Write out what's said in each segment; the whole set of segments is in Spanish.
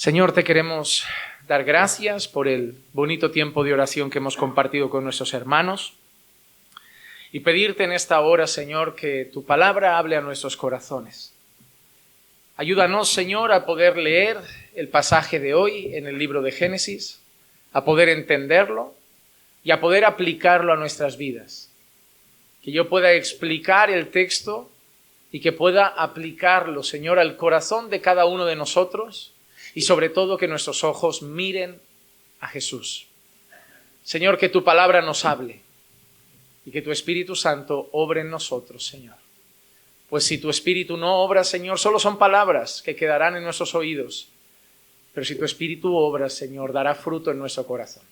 Señor, te queremos dar gracias por el bonito tiempo de oración que hemos compartido con nuestros hermanos y pedirte en esta hora, Señor, que tu palabra hable a nuestros corazones. Ayúdanos, Señor, a poder leer el pasaje de hoy en el libro de Génesis, a poder entenderlo y a poder aplicarlo a nuestras vidas. Que yo pueda explicar el texto y que pueda aplicarlo, Señor, al corazón de cada uno de nosotros y sobre todo que nuestros ojos miren a Jesús. Señor, que tu palabra nos hable y que tu Espíritu Santo obre en nosotros, Señor. Pues si tu Espíritu no obra, Señor, solo son palabras que quedarán en nuestros oídos. Pero si tu Espíritu obra, Señor, dará fruto en nuestro corazón.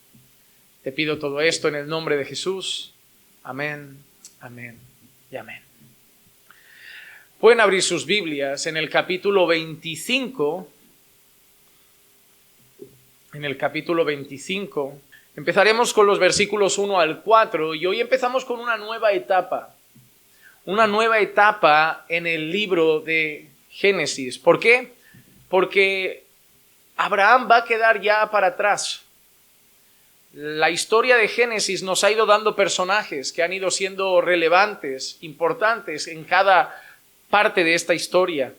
Te pido todo esto en el nombre de Jesús. Amén, amén y amén. Pueden abrir sus Biblias en el capítulo 25. En el capítulo 25. Empezaremos con los versículos 1 al 4 y hoy empezamos con una nueva etapa. Una nueva etapa en el libro de Génesis. ¿Por qué? Porque Abraham va a quedar ya para atrás. La historia de Génesis nos ha ido dando personajes que han ido siendo relevantes, importantes en cada parte de esta historia.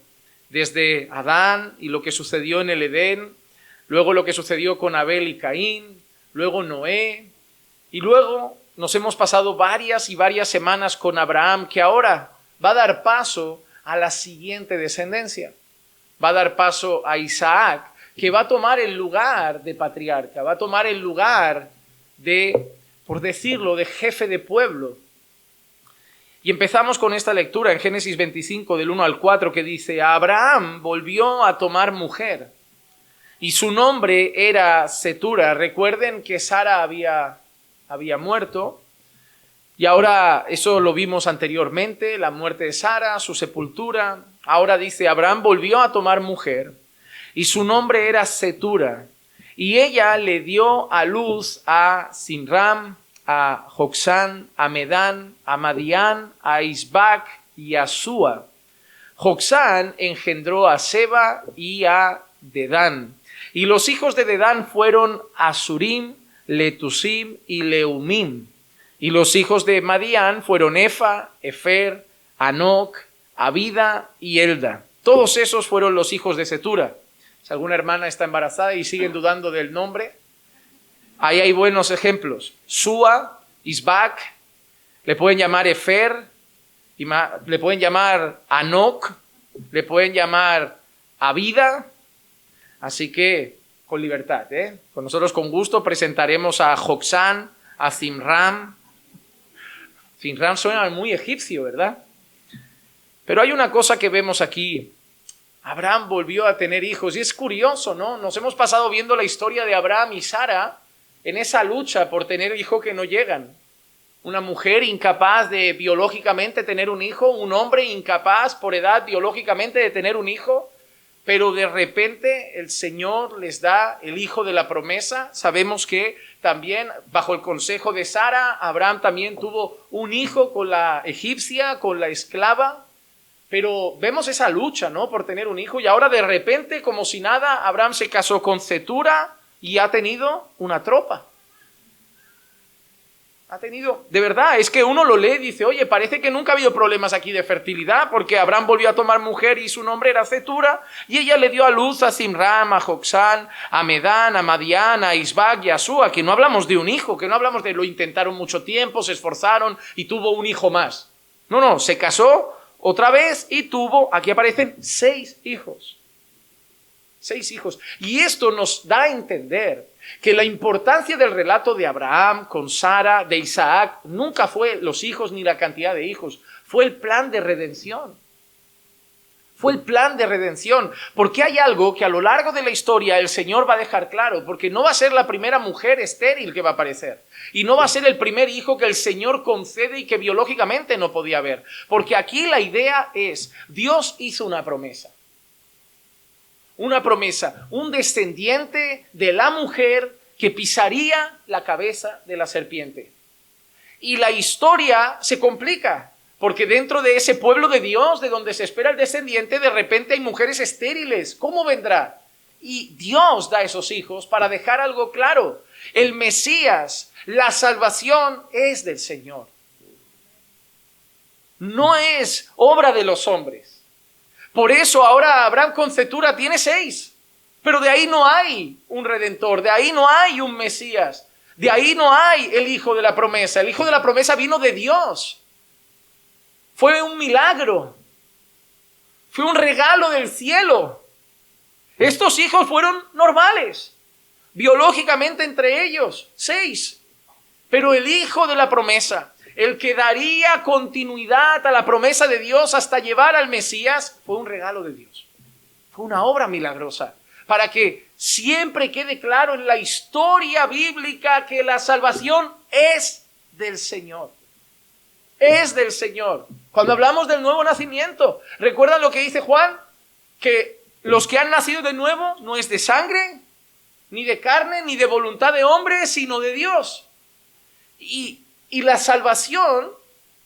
Desde Adán y lo que sucedió en el Edén, luego lo que sucedió con Abel y Caín, luego Noé, y luego nos hemos pasado varias y varias semanas con Abraham, que ahora va a dar paso a la siguiente descendencia. Va a dar paso a Isaac, que va a tomar el lugar de patriarca, va a tomar el lugar de, por decirlo, de jefe de pueblo. Y empezamos con esta lectura en Génesis 25, del 1 al 4, que dice: Abraham volvió a tomar mujer, y su nombre era Setura. Recuerden que Sara había muerto, y ahora eso lo vimos anteriormente, la muerte de Sara, su sepultura. Ahora dice, Abraham volvió a tomar mujer, y su nombre era Setura, y ella le dio a luz a Sinram, a Joksán, a Medán, a Madián, a Isbac y a Súa. Joksán engendró a Seba y a Dedán. Y los hijos de Dedán fueron Asurim, Letusim y Leumim. Y los hijos de Madián fueron Efa, Efer, Anoc, Abida y Elda. Todos esos fueron los hijos de Setura. Si alguna hermana está embarazada y siguen dudando del nombre, ahí hay buenos ejemplos. Súa, Isbac, le pueden llamar Efer, le pueden llamar Anoc, le pueden llamar Abida. Así que con libertad, con nosotros con gusto presentaremos a Joksán, a Zimram. Zimram suena muy egipcio, ¿verdad? Pero hay una cosa que vemos aquí. Abraham volvió a tener hijos y es curioso, ¿no? Nos hemos pasado viendo la historia de Abraham y Sara en esa lucha por tener hijos que no llegan. Una mujer incapaz de biológicamente tener un hijo, un hombre incapaz por edad biológicamente de tener un hijo. Pero de repente el Señor les da el hijo de la promesa. Sabemos que también bajo el consejo de Sara, Abraham también tuvo un hijo con la egipcia, con la esclava. Pero vemos esa lucha, ¿no?, por tener un hijo. Y ahora de repente, como si nada, Abraham se casó con Setura y ha tenido una tropa. De verdad, es que uno lo lee y dice, oye, parece que nunca ha habido problemas aquí de fertilidad, porque Abraham volvió a tomar mujer y su nombre era Setura, y ella le dio a luz a Zimram, a Joksán, a Medán, a Madián, a Isbac y a Súa, que no hablamos de un hijo, que no hablamos de lo intentaron mucho tiempo, se esforzaron y tuvo un hijo más. No, se casó otra vez y tuvo, aquí aparecen 6 hijos. 6 hijos. Y esto nos da a entender que la importancia del relato de Abraham con Sara, de Isaac, nunca fue los hijos ni la cantidad de hijos, fue el plan de redención. Fue el plan de redención, porque hay algo que a lo largo de la historia el Señor va a dejar claro, porque no va a ser la primera mujer estéril que va a aparecer, y no va a ser el primer hijo que el Señor concede y que biológicamente no podía haber, porque aquí la idea es, Dios hizo una promesa, un descendiente de la mujer que pisaría la cabeza de la serpiente. Y la historia se complica, porque dentro de ese pueblo de Dios, de donde se espera el descendiente, de repente hay mujeres estériles. ¿Cómo vendrá? Y Dios da esos hijos para dejar algo claro. El Mesías, la salvación es del Señor. No es obra de los hombres. Por eso ahora Abraham con Cetura tiene 6. Pero de ahí no hay un Redentor, de ahí no hay un Mesías, de ahí no hay el Hijo de la promesa. El Hijo de la promesa vino de Dios. Fue un milagro. Fue un regalo del cielo. Estos hijos fueron normales, biológicamente entre ellos, 6. Pero el Hijo de la promesa, el que daría continuidad a la promesa de Dios hasta llevar al Mesías, fue un regalo de Dios. Fue una obra milagrosa, para que siempre quede claro en la historia bíblica que la salvación es del Señor. Es del Señor. Cuando hablamos del nuevo nacimiento, ¿recuerdan lo que dice Juan? Que los que han nacido de nuevo no es de sangre, ni de carne, ni de voluntad de hombre, sino de Dios. Y la salvación,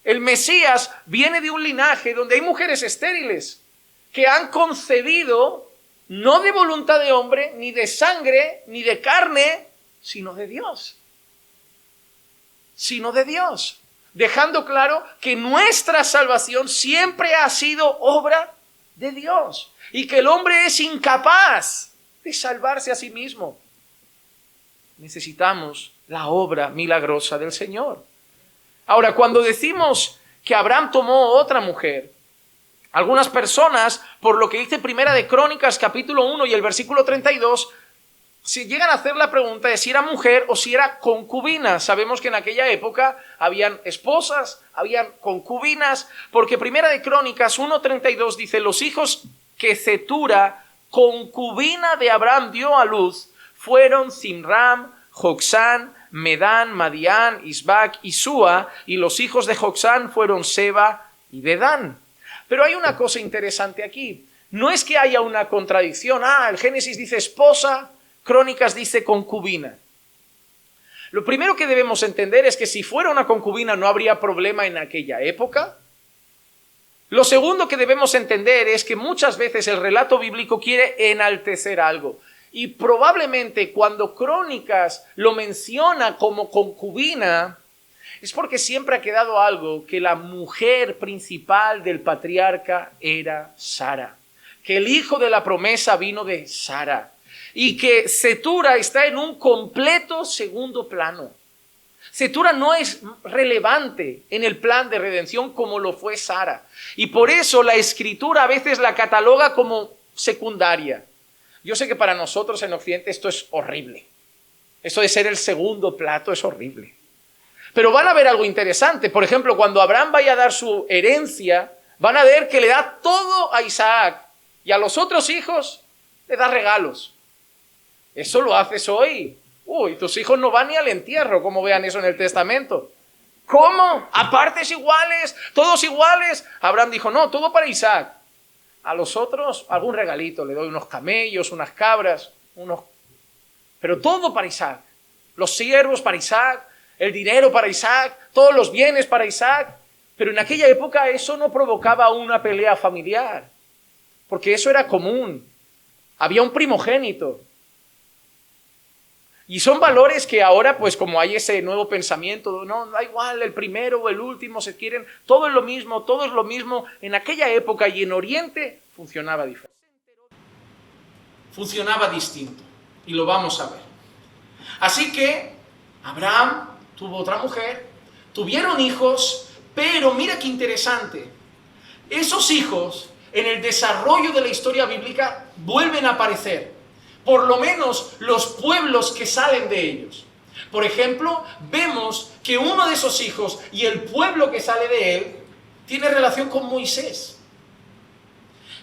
el Mesías, viene de un linaje donde hay mujeres estériles que han concebido no de voluntad de hombre, ni de sangre, ni de carne, sino de Dios. Sino de Dios. Dejando claro que nuestra salvación siempre ha sido obra de Dios. Y que el hombre es incapaz de salvarse a sí mismo. Necesitamos la obra milagrosa del Señor. Ahora, cuando decimos que Abraham tomó otra mujer, algunas personas, por lo que dice Primera de Crónicas, capítulo 1 y el versículo 32, se llegan a hacer la pregunta de si era mujer o si era concubina. Sabemos que en aquella época habían esposas, habían concubinas, porque Primera de Crónicas 1:32 dice: los hijos que Cetura, concubina de Abraham, dio a luz, fueron Zimram, Joksán, Medán, Madián, Isbac y Súa, y los hijos de Joksán fueron Seba y Dedán. Pero hay una cosa interesante aquí. No es que haya una contradicción. El Génesis dice esposa, Crónicas dice concubina. Lo primero que debemos entender es que si fuera una concubina no habría problema en aquella época. Lo segundo que debemos entender es que muchas veces el relato bíblico quiere enaltecer algo. Y probablemente cuando Crónicas lo menciona como concubina, es porque siempre ha quedado algo, que la mujer principal del patriarca era Sara, que el hijo de la promesa vino de Sara y que Cetura está en un completo segundo plano. Cetura no es relevante en el plan de redención como lo fue Sara, y por eso la Escritura a veces la cataloga como secundaria. Yo sé que para nosotros en Occidente esto es horrible. Esto de ser el segundo plato es horrible. Pero van a ver algo interesante. Por ejemplo, cuando Abraham vaya a dar su herencia, van a ver que le da todo a Isaac y a los otros hijos le da regalos. Eso lo haces hoy. Tus hijos no van ni al entierro, como vean eso en el Testamento. ¿Cómo? ¿A partes iguales? ¿Todos iguales? Abraham dijo, no, todo para Isaac. A los otros, algún regalito. Le doy unos camellos, unas cabras, pero todo para Isaac. Los siervos para Isaac, el dinero para Isaac, todos los bienes para Isaac. Pero en aquella época eso no provocaba una pelea familiar, porque eso era común. Había un primogénito. Y son valores que ahora, pues como hay ese nuevo pensamiento, no, da igual, el primero o el último, se quieren, todo es lo mismo, todo es lo mismo. En aquella época y en Oriente funcionaba diferente. Funcionaba distinto. Y lo vamos a ver. Así que Abraham tuvo otra mujer, tuvieron hijos, pero mira qué interesante. Esos hijos, en el desarrollo de la historia bíblica, vuelven a aparecer. Por lo menos los pueblos que salen de ellos. Por ejemplo, vemos que uno de esos hijos y el pueblo que sale de él tiene relación con Moisés.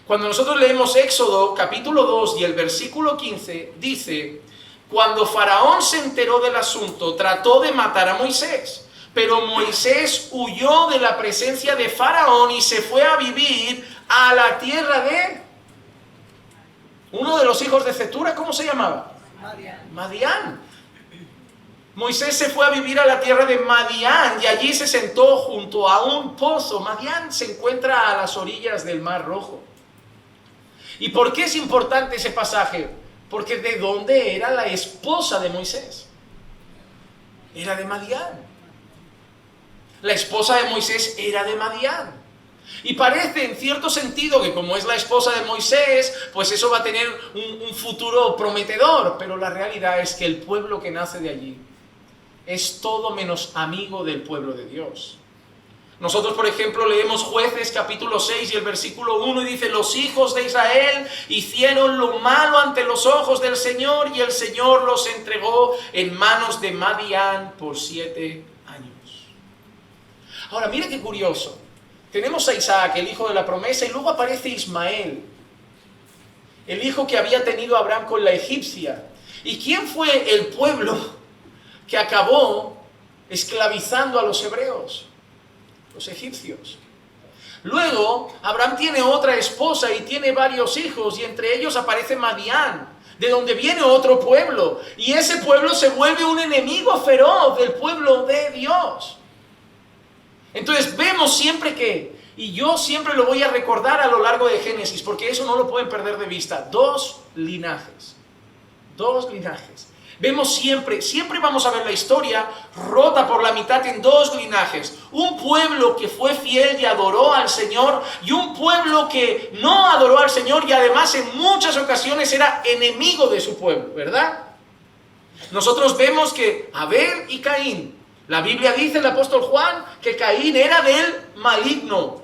Cuando nosotros leemos Éxodo capítulo 2 y el versículo 15, dice: cuando Faraón se enteró del asunto, trató de matar a Moisés, pero Moisés huyó de la presencia de Faraón y se fue a vivir a la tierra de uno de los hijos de Cetura. ¿Cómo se llamaba? Madián. Moisés se fue a vivir a la tierra de Madián y allí se sentó junto a un pozo. Madián se encuentra a las orillas del Mar Rojo. ¿Y por qué es importante ese pasaje? Porque ¿de dónde era la esposa de Moisés? Era de Madián. La esposa de Moisés era de Madián. Y parece en cierto sentido que como es la esposa de Moisés, pues eso va a tener un futuro prometedor. Pero la realidad es que el pueblo que nace de allí es todo menos amigo del pueblo de Dios. Nosotros, por ejemplo, leemos Jueces capítulo 6 y el versículo 1 y dice: los hijos de Israel hicieron lo malo ante los ojos del Señor y el Señor los entregó en manos de Madián por 7 años. Ahora, mire qué curioso. Tenemos a Isaac, el hijo de la promesa, y luego aparece Ismael, el hijo que había tenido Abraham con la egipcia. ¿Y quién fue el pueblo que acabó esclavizando a los hebreos? Los egipcios. Luego, Abraham tiene otra esposa y tiene varios hijos, y entre ellos aparece Madián, de donde viene otro pueblo, y ese pueblo se vuelve un enemigo feroz del pueblo de Dios. Entonces vemos siempre que, y yo siempre lo voy a recordar a lo largo de Génesis, porque eso no lo pueden perder de vista, dos linajes. Vemos siempre vamos a ver la historia rota por la mitad en dos linajes. Un pueblo que fue fiel y adoró al Señor, y un pueblo que no adoró al Señor y además en muchas ocasiones era enemigo de su pueblo, ¿verdad? Nosotros vemos que Abel y Caín, la Biblia dice, el apóstol Juan, que Caín era del maligno.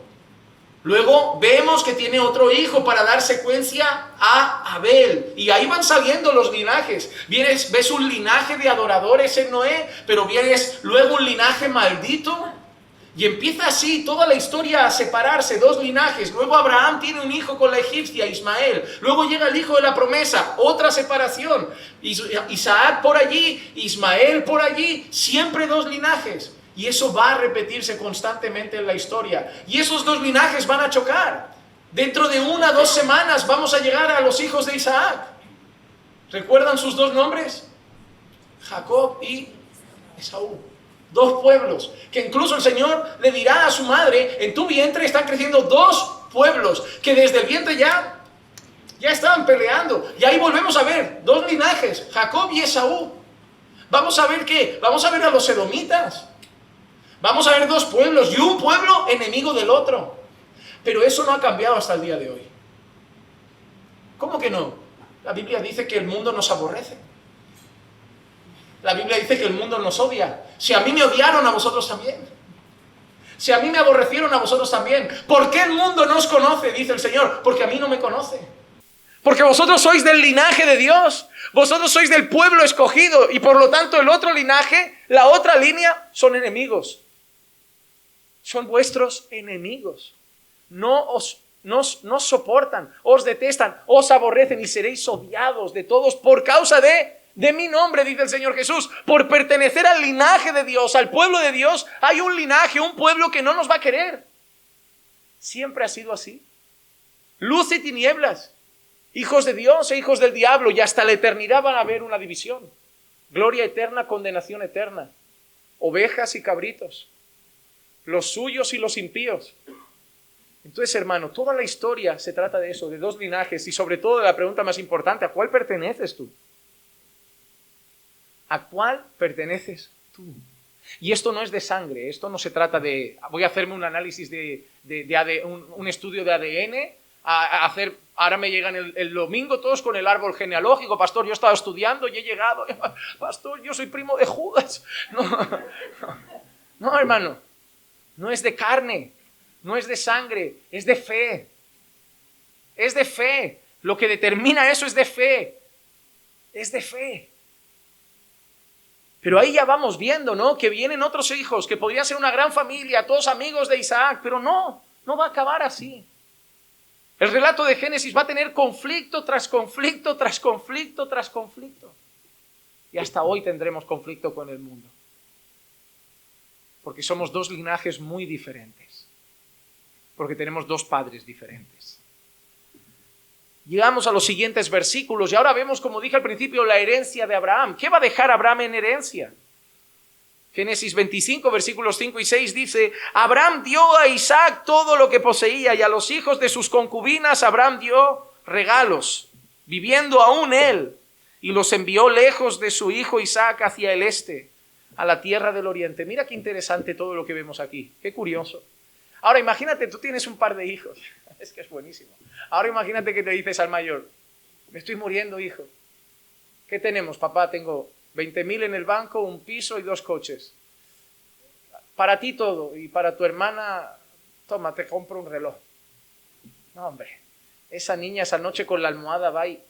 Luego vemos que tiene otro hijo para dar secuencia a Abel. Y ahí van saliendo los linajes. Ves un linaje de adoradores en Noé, pero vienes luego un linaje maldito. Y empieza así toda la historia a separarse, dos linajes. Luego Abraham tiene un hijo con la egipcia, Ismael. Luego llega el hijo de la promesa, otra separación. Isaac por allí, Ismael por allí, siempre dos linajes. Y eso va a repetirse constantemente en la historia. Y esos dos linajes van a chocar. Dentro de 1 o 2 semanas vamos a llegar a los hijos de Isaac. ¿Recuerdan sus dos nombres? Jacob y Esaú. Dos pueblos, que incluso el Señor le dirá a su madre: en tu vientre están creciendo dos pueblos, que desde el vientre ya estaban peleando. Y ahí volvemos a ver dos linajes, Jacob y Esaú. Vamos a ver ¿qué? Vamos a ver a los edomitas. Vamos a ver dos pueblos y un pueblo enemigo del otro. Pero eso no ha cambiado hasta el día de hoy. ¿Cómo que no? La Biblia dice que el mundo nos aborrece. La Biblia dice que el mundo nos odia. Si a mí me odiaron, a vosotros también. Si a mí me aborrecieron, a vosotros también. ¿Por qué el mundo no os conoce? Dice el Señor. Porque a mí no me conoce. Porque vosotros sois del linaje de Dios. Vosotros sois del pueblo escogido. Y por lo tanto el otro linaje, la otra línea, son enemigos. Son vuestros enemigos. No os soportan, os detestan, os aborrecen y seréis odiados de todos por causa de mi nombre, dice el Señor Jesús. Por pertenecer al linaje de Dios, al pueblo de Dios, hay un linaje, un pueblo que no nos va a querer. Siempre ha sido así. Luz y tinieblas, hijos de Dios e hijos del diablo, y hasta la eternidad van a haber una división. Gloria eterna, condenación eterna. Ovejas y cabritos. Los suyos y los impíos. Entonces, hermano, toda la historia se trata de eso, de dos linajes, y sobre todo de la pregunta más importante: ¿a cuál perteneces tú? ¿A cuál perteneces tú? Y esto no es de sangre, esto no se trata de, voy a hacerme un análisis un estudio de ADN, ahora me llegan el domingo todos con el árbol genealógico: pastor, yo estaba estudiando y he llegado, pastor, yo soy primo de Judas. No, hermano, no es de carne, no es de sangre, es de fe. Es de fe. Lo que determina eso es de fe. Es de fe. Pero ahí ya vamos viendo, ¿no? Que vienen otros hijos, que podrían ser una gran familia, todos amigos de Isaac, pero no va a acabar así. El relato de Génesis va a tener conflicto tras conflicto, tras conflicto, tras conflicto. Y hasta hoy tendremos conflicto con el mundo. Porque somos dos linajes muy diferentes. Porque tenemos dos padres diferentes. Llegamos a los siguientes versículos y ahora vemos, como dije al principio, la herencia de Abraham. ¿Qué va a dejar Abraham en herencia? Génesis 25, versículos 5 y 6 dice: Abraham dio a Isaac todo lo que poseía, y a los hijos de sus concubinas Abraham dio regalos. viviendo aún él, y los envió lejos de su hijo Isaac hacia el este, a la tierra del oriente. Mira qué interesante todo lo que vemos aquí, qué curioso. Ahora imagínate, tú tienes un par de hijos, es que es buenísimo. Ahora imagínate que te dices al mayor, me estoy muriendo, hijo. ¿Qué tenemos, papá? Tengo 20.000 en el banco, un piso y 2 coches. Para ti todo, y para tu hermana, toma, te compro un reloj. No, hombre, esa niña esa noche con la almohada va y...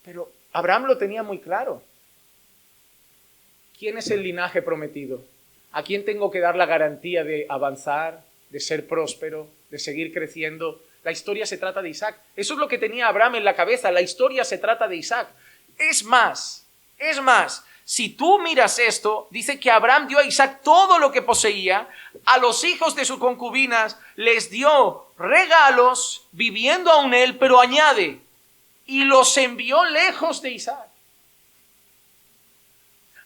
Pero Abraham lo tenía muy claro. ¿Quién es el linaje prometido? ¿A quién tengo que dar la garantía de avanzar, de ser próspero, de seguir creciendo? La historia se trata de Isaac. Eso es lo que tenía Abraham en la cabeza. La historia se trata de Isaac. Es más, si tú miras esto, dice que Abraham dio a Isaac todo lo que poseía, a los hijos de sus concubinas les dio regalos, viviendo aún él, pero añade, y los envió lejos de Isaac.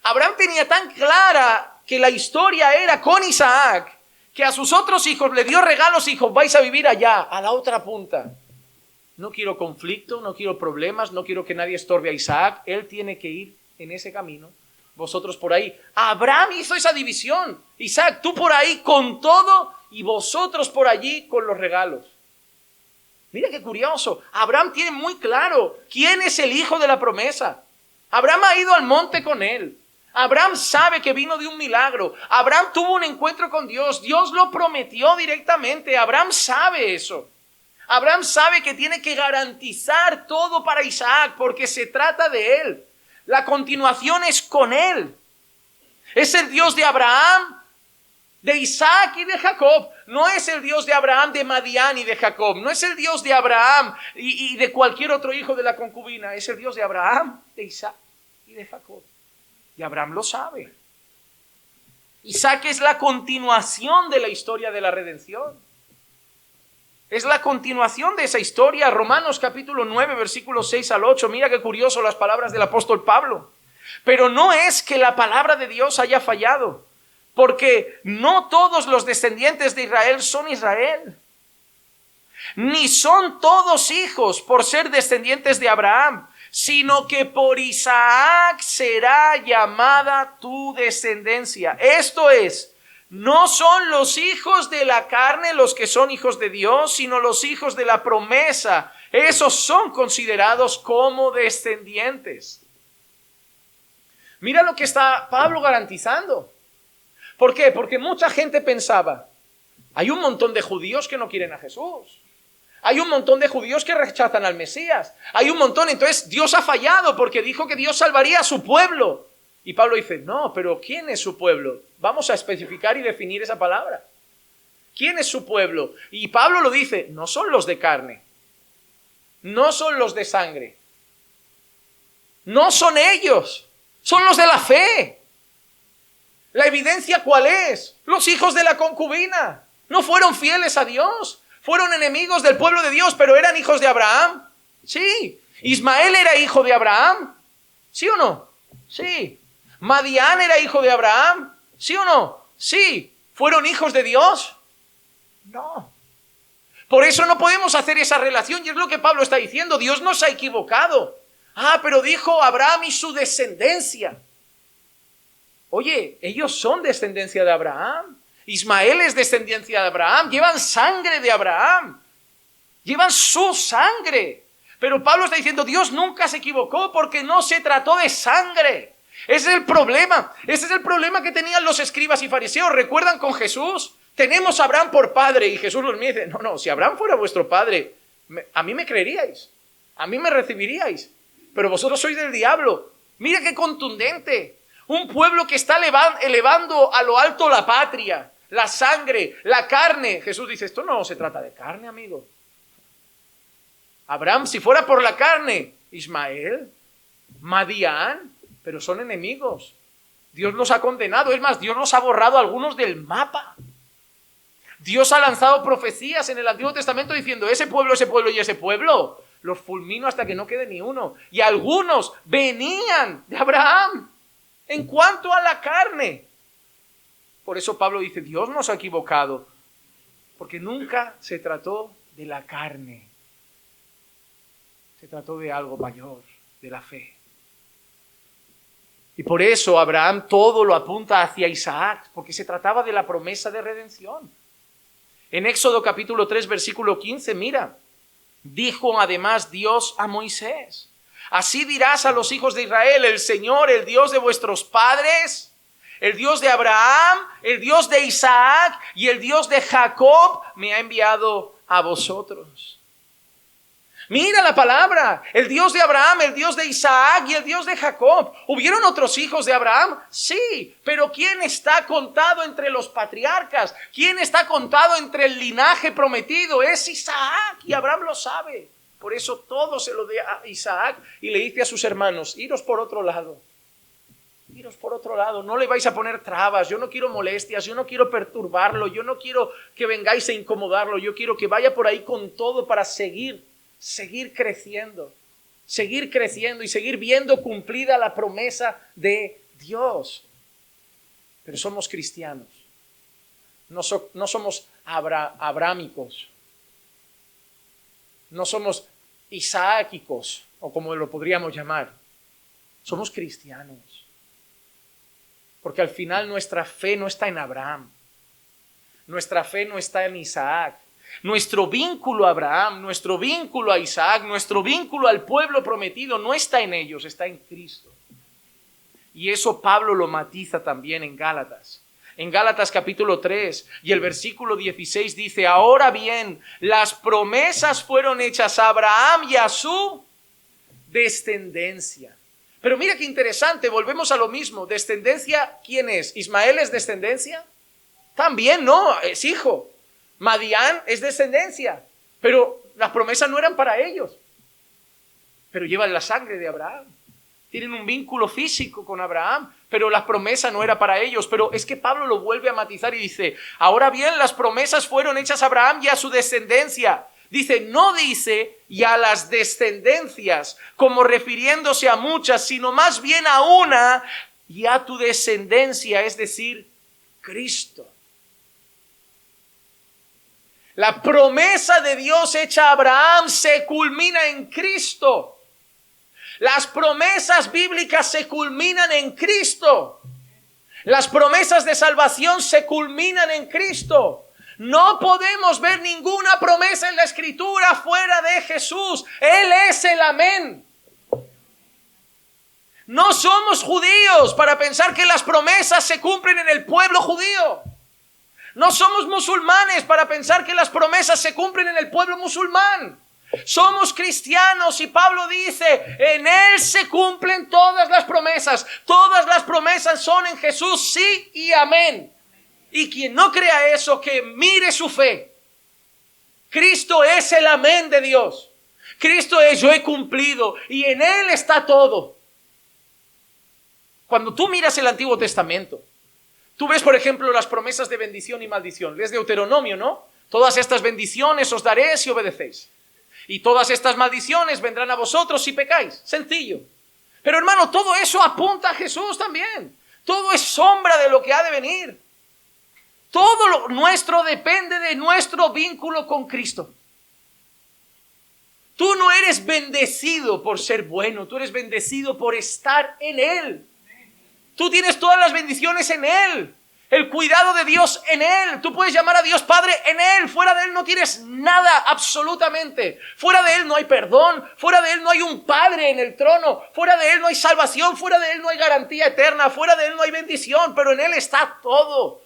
Abraham tenía tan clara que la historia era con Isaac, que a sus otros hijos le dio regalos, hijos, vais a vivir allá, a la otra punta. No quiero conflicto, no quiero problemas, no quiero que nadie estorbe a Isaac, él tiene que ir en ese camino, vosotros por ahí. Abraham hizo esa división. Isaac, tú por ahí con todo y vosotros por allí con los regalos. Mira qué curioso. Abraham tiene muy claro quién es el hijo de la promesa. Abraham ha ido al monte con él. Abraham sabe que vino de un milagro. Abraham tuvo un encuentro con Dios. Dios lo prometió directamente. Abraham sabe eso. Abraham sabe que tiene que garantizar todo para Isaac porque se trata de él. La continuación es con él. Es el Dios de Abraham, de Isaac y de Jacob. No es el Dios de Abraham, de Madián y de Jacob. No es el Dios de Abraham y de cualquier otro hijo de la concubina. Es el Dios de Abraham, de Isaac y de Jacob. Y Abraham lo sabe. Isaac es la continuación de la historia de la redención. Es la continuación de esa historia. Romanos capítulo 9, versículos 6 al 8. Mira qué curioso las palabras del apóstol Pablo. Pero no es que la palabra de Dios haya fallado, porque no todos los descendientes de Israel son Israel. Ni son todos hijos por ser descendientes de Abraham, sino que por Isaac será llamada tu descendencia. Esto es, no son los hijos de la carne los que son hijos de Dios, sino los hijos de la promesa. Esos son considerados como descendientes. Mira lo que está Pablo garantizando. ¿Por qué? Porque mucha gente pensaba, hay un montón de judíos que no quieren a Jesús. Hay un montón de judíos que rechazan al Mesías. Hay un montón, entonces Dios ha fallado porque dijo que Dios salvaría a su pueblo. Y Pablo dice, no, pero ¿quién es su pueblo? Vamos a especificar y definir esa palabra. ¿Quién es su pueblo? Y Pablo lo dice, no son los de carne, no son los de sangre, no son ellos, son los de la fe. ¿La evidencia cuál es? Los hijos de la concubina no fueron fieles a Dios, fueron enemigos del pueblo de Dios, pero eran hijos de Abraham. Sí. Ismael era hijo de Abraham. ¿Sí o no? Sí. Madián era hijo de Abraham. ¿Sí o no? Sí. ¿Fueron hijos de Dios? No. Por eso no podemos hacer esa relación, y es lo que Pablo está diciendo. Dios no se ha equivocado. Pero dijo Abraham y su descendencia. Oye, ellos son descendencia de Abraham. Ismael es descendencia de Abraham. Llevan sangre de Abraham. Llevan su sangre. Pero Pablo está diciendo, Dios nunca se equivocó porque no se trató de sangre. Ese es el problema. Ese es el problema que tenían los escribas y fariseos. ¿Recuerdan con Jesús? Tenemos a Abraham por padre. Y Jesús les dice, no, si Abraham fuera vuestro padre, a mí me creeríais. A mí me recibiríais. Pero vosotros sois del diablo. Mira qué contundente. Un pueblo que está elevando a lo alto la patria, la sangre, la carne. Jesús dice, esto no se trata de carne, amigo. Abraham, si fuera por la carne, Ismael, Madián, pero son enemigos. Dios los ha condenado. Es más, Dios los ha borrado a algunos del mapa. Dios ha lanzado profecías en el Antiguo Testamento diciendo, ese pueblo y ese pueblo, los fulmino hasta que no quede ni uno. Y algunos venían de Abraham en cuanto a la carne. Por eso Pablo dice, Dios no se ha equivocado, porque nunca se trató de la carne. Se trató de algo mayor, de la fe. Y por eso Abraham todo lo apunta hacia Isaac, porque se trataba de la promesa de redención. En Éxodo capítulo 3, versículo 15, mira, dijo además Dios a Moisés: así dirás a los hijos de Israel, el Señor, el Dios de vuestros padres, el Dios de Abraham, el Dios de Isaac y el Dios de Jacob me ha enviado a vosotros. Mira la palabra, el Dios de Abraham, el Dios de Isaac y el Dios de Jacob. ¿Hubieron otros hijos de Abraham? Sí, pero ¿quién está contado entre los patriarcas? ¿Quién está contado entre el linaje prometido? Es Isaac, y Abraham lo sabe. Por eso todo se lo dio a Isaac y le dice a sus hermanos: iros por otro lado. Iros por otro lado, no le vais a poner trabas, yo no quiero molestias, yo no quiero perturbarlo, yo no quiero que vengáis a incomodarlo, yo quiero que vaya por ahí con todo para seguir creciendo y seguir viendo cumplida la promesa de Dios. Pero somos cristianos, no somos abrámicos, no somos isaáquicos, o como lo podríamos llamar, somos cristianos. Porque al final nuestra fe no está en Abraham, nuestra fe no está en Isaac. Nuestro vínculo a Abraham, nuestro vínculo a Isaac, nuestro vínculo al pueblo prometido no está en ellos, está en Cristo. Y eso Pablo lo matiza también en Gálatas. En Gálatas capítulo 3 y el versículo 16 dice: ahora bien, las promesas fueron hechas a Abraham y a su descendencia. Pero mira qué interesante, volvemos a lo mismo. ¿Descendencia quién es? ¿Ismael es descendencia? También no, es hijo. Madián es descendencia, pero las promesas no eran para ellos. Pero llevan la sangre de Abraham. Tienen un vínculo físico con Abraham, pero la promesa no era para ellos. Pero es que Pablo lo vuelve a matizar y dice: ahora bien, las promesas fueron hechas a Abraham y a su descendencia. Dice, no dice y a las descendencias, como refiriéndose a muchas, sino más bien a una y a tu descendencia, es decir, Cristo. La promesa de Dios hecha a Abraham se culmina en Cristo. Las promesas bíblicas se culminan en Cristo. Las promesas de salvación se culminan en Cristo. No podemos ver ninguna promesa en la Escritura fuera de Jesús. Él es el amén. No somos judíos para pensar que las promesas se cumplen en el pueblo judío. No somos musulmanes para pensar que las promesas se cumplen en el pueblo musulmán. Somos cristianos y Pablo dice, en Él se cumplen todas las promesas. Todas las promesas son en Jesús, sí y amén. Y quien no crea eso, que mire su fe. Cristo es el amén de Dios. Cristo es yo he cumplido y en Él está todo. Cuando tú miras el Antiguo Testamento, tú ves, por ejemplo, las promesas de bendición y maldición. Lees Deuteronomio, ¿no? Todas estas bendiciones os daré si obedecéis. Y todas estas maldiciones vendrán a vosotros si pecáis. Sencillo. Pero hermano, todo eso apunta a Jesús también. Todo es sombra de lo que ha de venir. Todo lo nuestro depende de nuestro vínculo con Cristo. Tú no eres bendecido por ser bueno, tú eres bendecido por estar en Él. Tú tienes todas las bendiciones en Él. El cuidado de Dios en Él. Tú puedes llamar a Dios Padre en Él. Fuera de Él no tienes nada, absolutamente. Fuera de Él no hay perdón. Fuera de Él no hay un Padre en el trono. Fuera de Él no hay salvación. Fuera de Él no hay garantía eterna. Fuera de Él no hay bendición. Pero en Él está todo.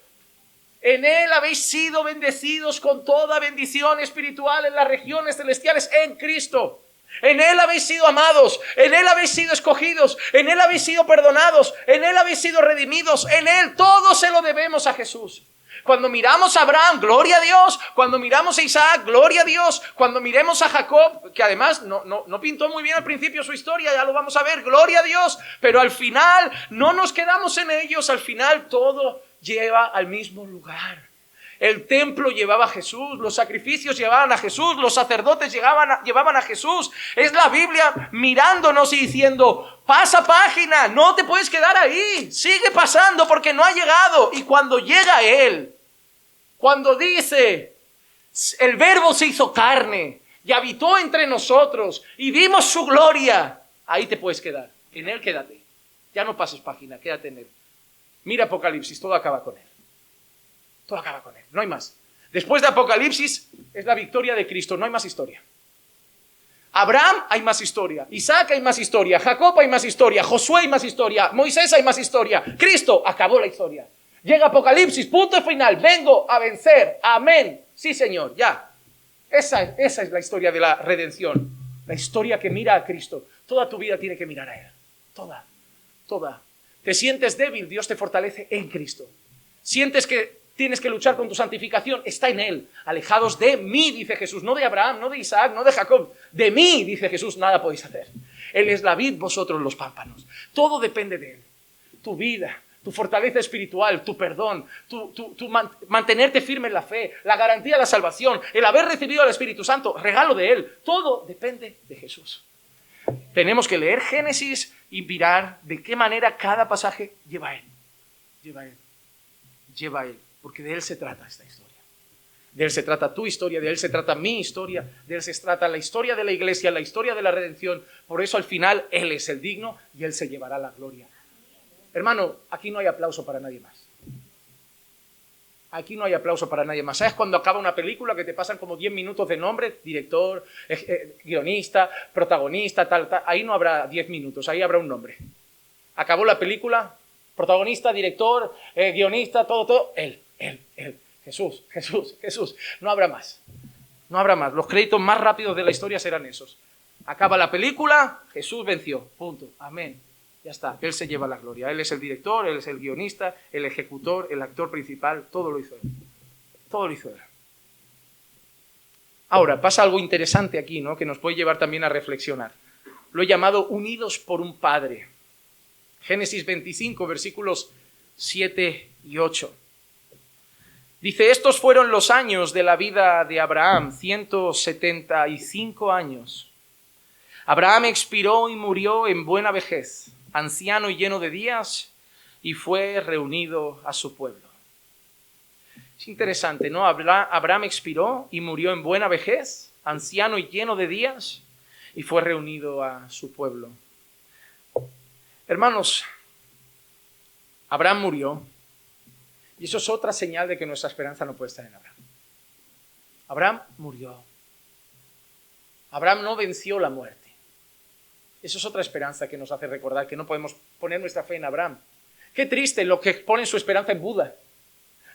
En Él habéis sido bendecidos con toda bendición espiritual en las regiones celestiales en Cristo. En Él habéis sido amados, en Él habéis sido escogidos, en Él habéis sido perdonados, en Él habéis sido redimidos, en Él todo se lo debemos a Jesús. Cuando miramos a Abraham, gloria a Dios. Cuando miramos a Isaac, gloria a Dios. Cuando miremos a Jacob, que además no pintó muy bien al principio su historia, ya lo vamos a ver, gloria a Dios. Pero al final no nos quedamos en ellos, al final todo lleva al mismo lugar. El templo llevaba a Jesús, los sacrificios llevaban a Jesús, los sacerdotes llevaban a Jesús. Es la Biblia mirándonos y diciendo, pasa página, no te puedes quedar ahí, sigue pasando porque no ha llegado. Y cuando llega Él, cuando dice, el verbo se hizo carne y habitó entre nosotros y vimos su gloria. Ahí te puedes quedar. En Él quédate. Ya no pases página, quédate en Él. Mira Apocalipsis, todo acaba con Él. Todo acaba con Él, no hay más. Después de Apocalipsis es la victoria de Cristo, no hay más historia. Abraham hay más historia, Isaac hay más historia, Jacob hay más historia, Josué hay más historia, Moisés hay más historia. Cristo acabó la historia. Llega Apocalipsis, punto final, vengo a vencer, amén. Sí, Señor, ya. Esa es la historia de la redención, la historia que mira a Cristo. Toda tu vida tiene que mirar a Él, toda. Te sientes débil, Dios te fortalece en Cristo. Sientes que tienes que luchar con tu santificación, está en Él. Alejados de mí, dice Jesús, no de Abraham, no de Isaac, no de Jacob. De mí, dice Jesús, nada podéis hacer. Él es la vid, vosotros los pámpanos. Todo depende de Él. Tu vida, tu fortaleza espiritual, tu perdón, tu mantenerte firme en la fe, la garantía de la salvación, el haber recibido al Espíritu Santo, regalo de Él. Todo depende de Jesús. Tenemos que leer Génesis y mirar de qué manera cada pasaje lleva a Él. Lleva a Él. Porque de Él se trata esta historia. De Él se trata tu historia, de Él se trata mi historia, de Él se trata la historia de la iglesia, la historia de la redención. Por eso al final Él es el digno y Él se llevará la gloria. Hermano, aquí no hay aplauso para nadie más. Aquí no hay aplauso para nadie más. ¿Sabes cuando acaba una película que te pasan como 10 minutos de nombre? Director, guionista, protagonista, tal. Ahí no habrá 10 minutos, ahí habrá un nombre. Acabó la película, protagonista, director, guionista, todo. Él. Jesús. No habrá más. Los créditos más rápidos de la historia serán esos. Acaba la película, Jesús venció. Punto. Amén. Ya está. Él se lleva la gloria. Él es el director, Él es el guionista, el ejecutor, el actor principal. Todo lo hizo Él. Ahora, pasa algo interesante aquí, ¿no? Que nos puede llevar también a reflexionar. Lo he llamado unidos por un Padre. Génesis 25, versículos 7 y 8. Dice, estos fueron los años de la vida de Abraham, 175 años. Abraham expiró y murió en buena vejez, anciano y lleno de días, y fue reunido a su pueblo. Es interesante, ¿no? Abraham expiró y murió en buena vejez, anciano y lleno de días, y fue reunido a su pueblo. Hermanos, Abraham murió, y eso es otra señal de que nuestra esperanza no puede estar en Abraham. Abraham murió. Abraham no venció la muerte. Eso es otra esperanza que nos hace recordar que no podemos poner nuestra fe en Abraham. Qué triste los que ponen su esperanza en Buda.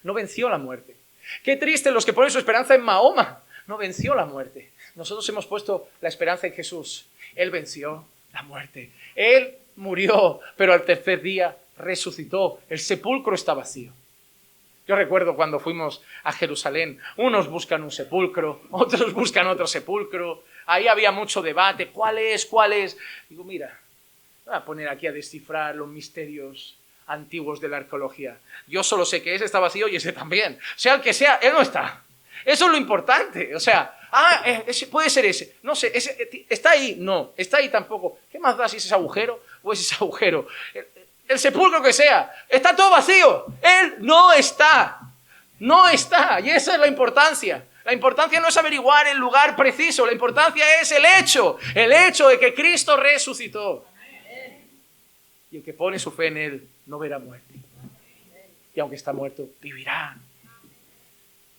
No venció la muerte. Qué triste los que ponen su esperanza en Mahoma. No venció la muerte. Nosotros hemos puesto la esperanza en Jesús. Él venció la muerte. Él murió, pero al tercer día resucitó. El sepulcro está vacío. Yo recuerdo cuando fuimos a Jerusalén, unos buscan un sepulcro, otros buscan otro sepulcro. Ahí había mucho debate, ¿cuál es? Digo, mira, voy a poner aquí a descifrar los misterios antiguos de la arqueología. Yo solo sé que ese está vacío y ese también. Sea el que sea, él no está. Eso es lo importante. O sea, ese, puede ser ese. No sé, ese, ¿está ahí? No, está ahí tampoco. ¿Qué más da si es ese agujero o es ese agujero? El sepulcro que sea, está todo vacío. Él no está. Y esa es la importancia. La importancia no es averiguar el lugar preciso, la importancia es el hecho de que Cristo resucitó. Y el que pone su fe en Él no verá muerte. Y aunque está muerto, vivirá.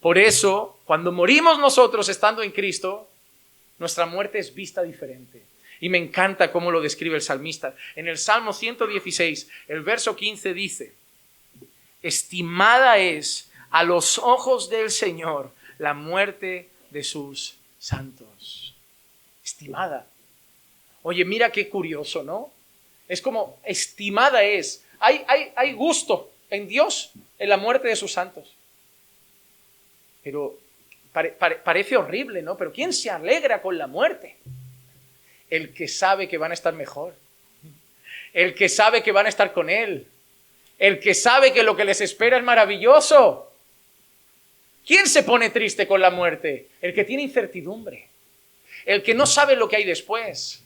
Por eso, cuando morimos nosotros estando en Cristo, nuestra muerte es vista diferente. Y me encanta cómo lo describe el salmista. En el Salmo 116, el verso 15 dice, estimada es a los ojos del Señor la muerte de sus santos. Estimada. Oye, mira qué curioso, ¿no? Es como estimada es. Hay gusto en Dios en la muerte de sus santos. Pero parece horrible, ¿no? Pero ¿quién se alegra con la muerte? El que sabe que van a estar mejor. El que sabe que van a estar con Él. El que sabe que lo que les espera es maravilloso. ¿Quién se pone triste con la muerte? El que tiene incertidumbre. El que no sabe lo que hay después.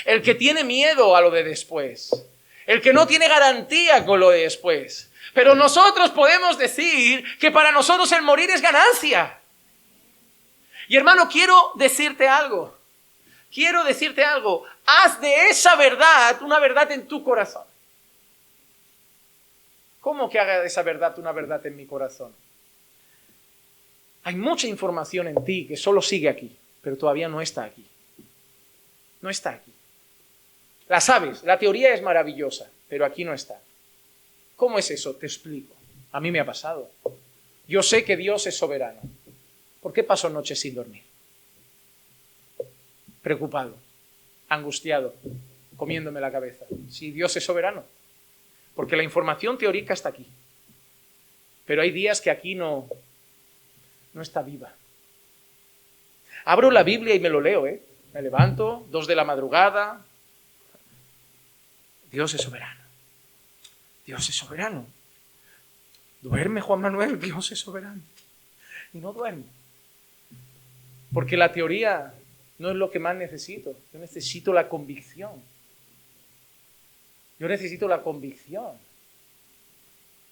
El que tiene miedo a lo de después. El que no tiene garantía con lo de después. Pero nosotros podemos decir que para nosotros el morir es ganancia. Y hermano, quiero decirte algo. Haz de esa verdad una verdad en tu corazón. ¿Cómo que haga de esa verdad una verdad en mi corazón? Hay mucha información en ti que solo sigue aquí, pero todavía no está aquí. No está aquí. La sabes, la teoría es maravillosa, pero aquí no está. ¿Cómo es eso? Te explico. A mí me ha pasado. Yo sé que Dios es soberano. ¿Por qué paso noches sin dormir? Preocupado, angustiado, comiéndome la cabeza. Si Dios es soberano. Porque la información teórica está aquí. Pero hay días que aquí no está viva. Abro la Biblia y me lo leo, Me levanto, 2 de la madrugada. Dios es soberano. Dios es soberano. Duerme, Juan Manuel, Dios es soberano. Y no duermo. Porque la teoría no es lo que más necesito. Yo necesito la convicción. Yo necesito la convicción.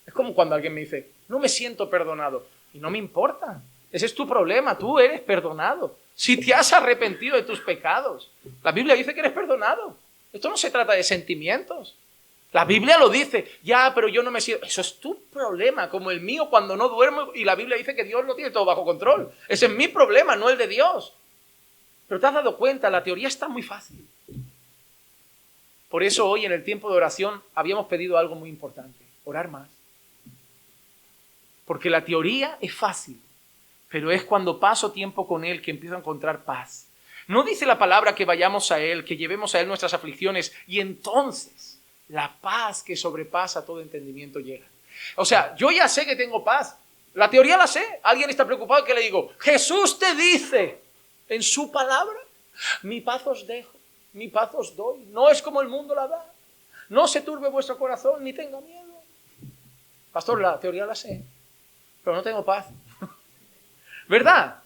Es como cuando alguien me dice, no me siento perdonado. Y no me importa. Ese es tu problema. Tú eres perdonado. Si te has arrepentido de tus pecados. La Biblia dice que eres perdonado. Esto no se trata de sentimientos. La Biblia lo dice. Ya, pero yo no me siento. Eso es tu problema, como el mío cuando no duermo. Y la Biblia dice que Dios lo tiene todo bajo control. Ese es mi problema, no el de Dios. Pero te has dado cuenta, la teoría está muy fácil. Por eso hoy en el tiempo de oración habíamos pedido algo muy importante. Orar más. Porque la teoría es fácil. Pero es cuando paso tiempo con Él que empiezo a encontrar paz. No dice la palabra que vayamos a Él, que llevemos a Él nuestras aflicciones y entonces la paz que sobrepasa todo entendimiento llega. O sea, yo ya sé que tengo paz. La teoría la sé. Alguien está preocupado que le digo, Jesús te dice en su palabra, mi paz os dejo, mi paz os doy. No es como el mundo la da. No se turbe vuestro corazón ni tenga miedo. Pastor, la teoría la sé, pero no tengo paz. ¿Verdad?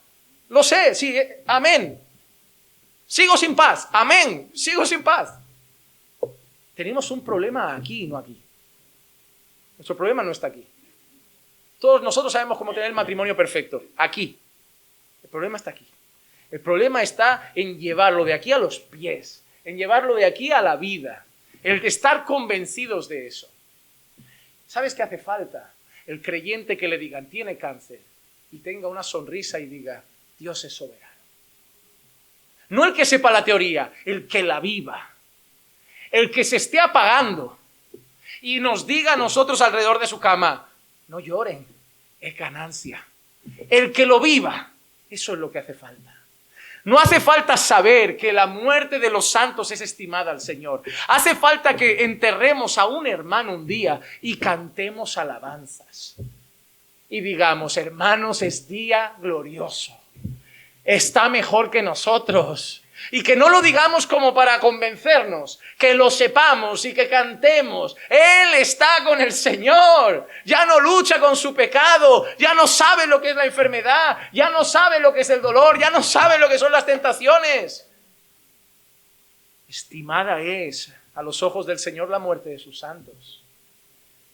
Lo sé, sí, amén. Sigo sin paz, amén, sigo sin paz. Tenemos un problema aquí, no aquí. Nuestro problema no está aquí. Todos nosotros sabemos cómo tener el matrimonio perfecto, aquí. El problema está aquí. El problema está en llevarlo de aquí a los pies, en llevarlo de aquí a la vida, el de estar convencidos de eso. ¿Sabes qué hace falta? El creyente que le digan, tiene cáncer, y tenga una sonrisa y diga, Dios es soberano. No el que sepa la teoría, el que la viva. El que se esté apagando y nos diga a nosotros alrededor de su cama, no lloren, es ganancia. El que lo viva, eso es lo que hace falta. No hace falta saber que la muerte de los santos es estimada al Señor. Hace falta que enterremos a un hermano un día y cantemos alabanzas. Y digamos, hermanos, es día glorioso. Está mejor que nosotros. Y que no lo digamos como para convencernos, que lo sepamos y que cantemos. Él está con el Señor, ya no lucha con su pecado, ya no sabe lo que es la enfermedad, ya no sabe lo que es el dolor, ya no sabe lo que son las tentaciones. Estimada es a los ojos del Señor la muerte de sus santos.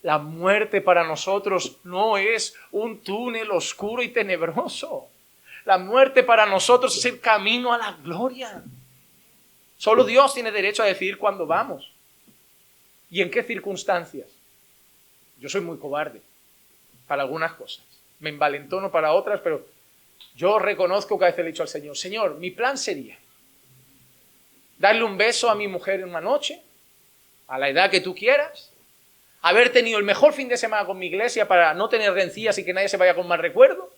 La muerte para nosotros no es un túnel oscuro y tenebroso. La muerte para nosotros es el camino a la gloria. Solo Dios tiene derecho a decidir cuándo vamos y en qué circunstancias. Yo soy muy cobarde para algunas cosas. Me envalentono para otras, pero yo reconozco que a veces le he dicho al Señor, Señor, mi plan sería darle un beso a mi mujer en una noche, a la edad que tú quieras, haber tenido el mejor fin de semana con mi iglesia para no tener rencillas y que nadie se vaya con mal recuerdo,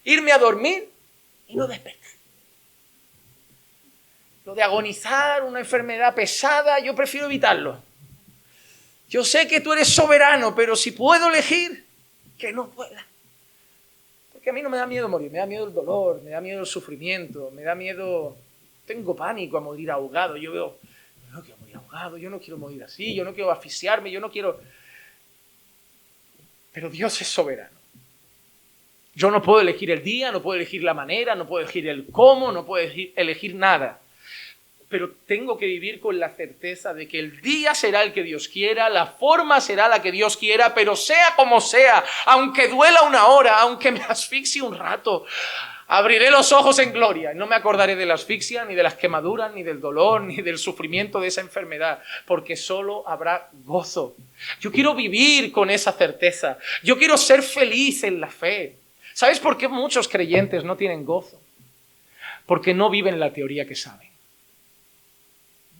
irme a dormir y no despertar. Lo de agonizar, una enfermedad pesada, yo prefiero evitarlo. Yo sé que tú eres soberano, pero si puedo elegir, que no pueda. Porque a mí no me da miedo morir, me da miedo el dolor, me da miedo el sufrimiento, me da miedo... Tengo pánico a morir ahogado. Yo no quiero morir ahogado, yo no quiero morir así, yo no quiero asfixiarme, yo no quiero... Pero Dios es soberano. Yo no puedo elegir el día, no puedo elegir la manera, no puedo elegir el cómo, no puedo elegir nada. Pero tengo que vivir con la certeza de que el día será el que Dios quiera, la forma será la que Dios quiera, pero sea como sea, aunque duela una hora, aunque me asfixie un rato, Abriré los ojos en gloria y no me acordaré de la asfixia, ni de las quemaduras, ni del dolor, ni del sufrimiento de esa enfermedad, porque solo habrá gozo. Yo quiero vivir con esa certeza. Yo quiero ser feliz en la fe. ¿Sabes por qué muchos creyentes no tienen gozo? Porque no viven la teoría que saben.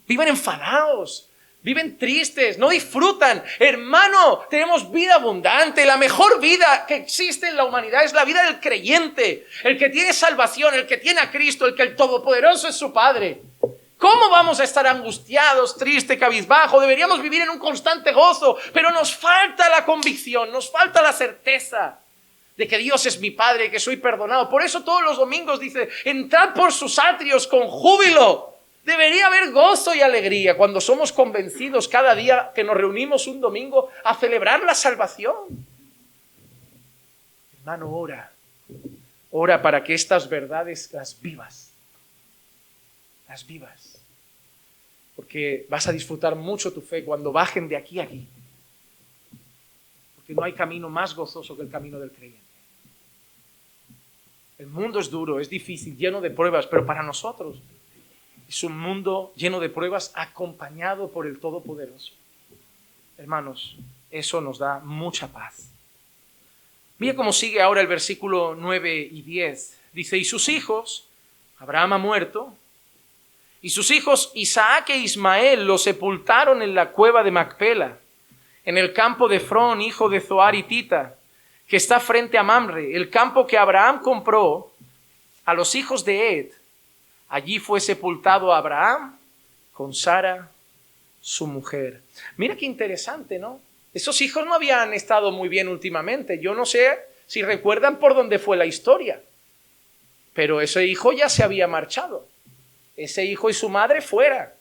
Viven enfadados. Viven tristes, no disfrutan. Hermano, tenemos vida abundante. La mejor vida que existe en la humanidad es la vida del creyente. El que tiene salvación, el que tiene a Cristo, el que el Todopoderoso es su Padre. ¿Cómo vamos a estar angustiados, tristes, cabizbajo? Deberíamos vivir en un constante gozo, pero nos falta la convicción, nos falta la certeza de que Dios es mi Padre, que soy perdonado. Por eso todos los domingos dice, entrad por sus atrios con júbilo. Debería haber gozo y alegría cuando somos convencidos cada día que nos reunimos un domingo a celebrar la salvación. Hermano, ora. Ora para que estas verdades las vivas. Las vivas. Porque vas a disfrutar mucho tu fe cuando bajen de aquí a aquí. Porque no hay camino más gozoso que el camino del creyente. El mundo es duro, es difícil, lleno de pruebas, pero para nosotros es un mundo lleno de pruebas acompañado por el Todopoderoso. Hermanos, eso nos da mucha paz. Mira cómo sigue ahora el versículo 9 y 10. Dice, y sus hijos, Abraham ha muerto, y sus hijos Isaac e Ismael los sepultaron en la cueva de Macpela, en el campo de Efrón, hijo de Zoar hitita, que está frente a Mamre, el campo que Abraham compró a los hijos de Ed. Allí fue sepultado Abraham con Sara, su mujer. Mira qué interesante, ¿no? Esos hijos no habían estado muy bien últimamente. Yo no sé si recuerdan por dónde fue la historia, pero ese hijo ya se había marchado. Ese hijo y su madre fuera.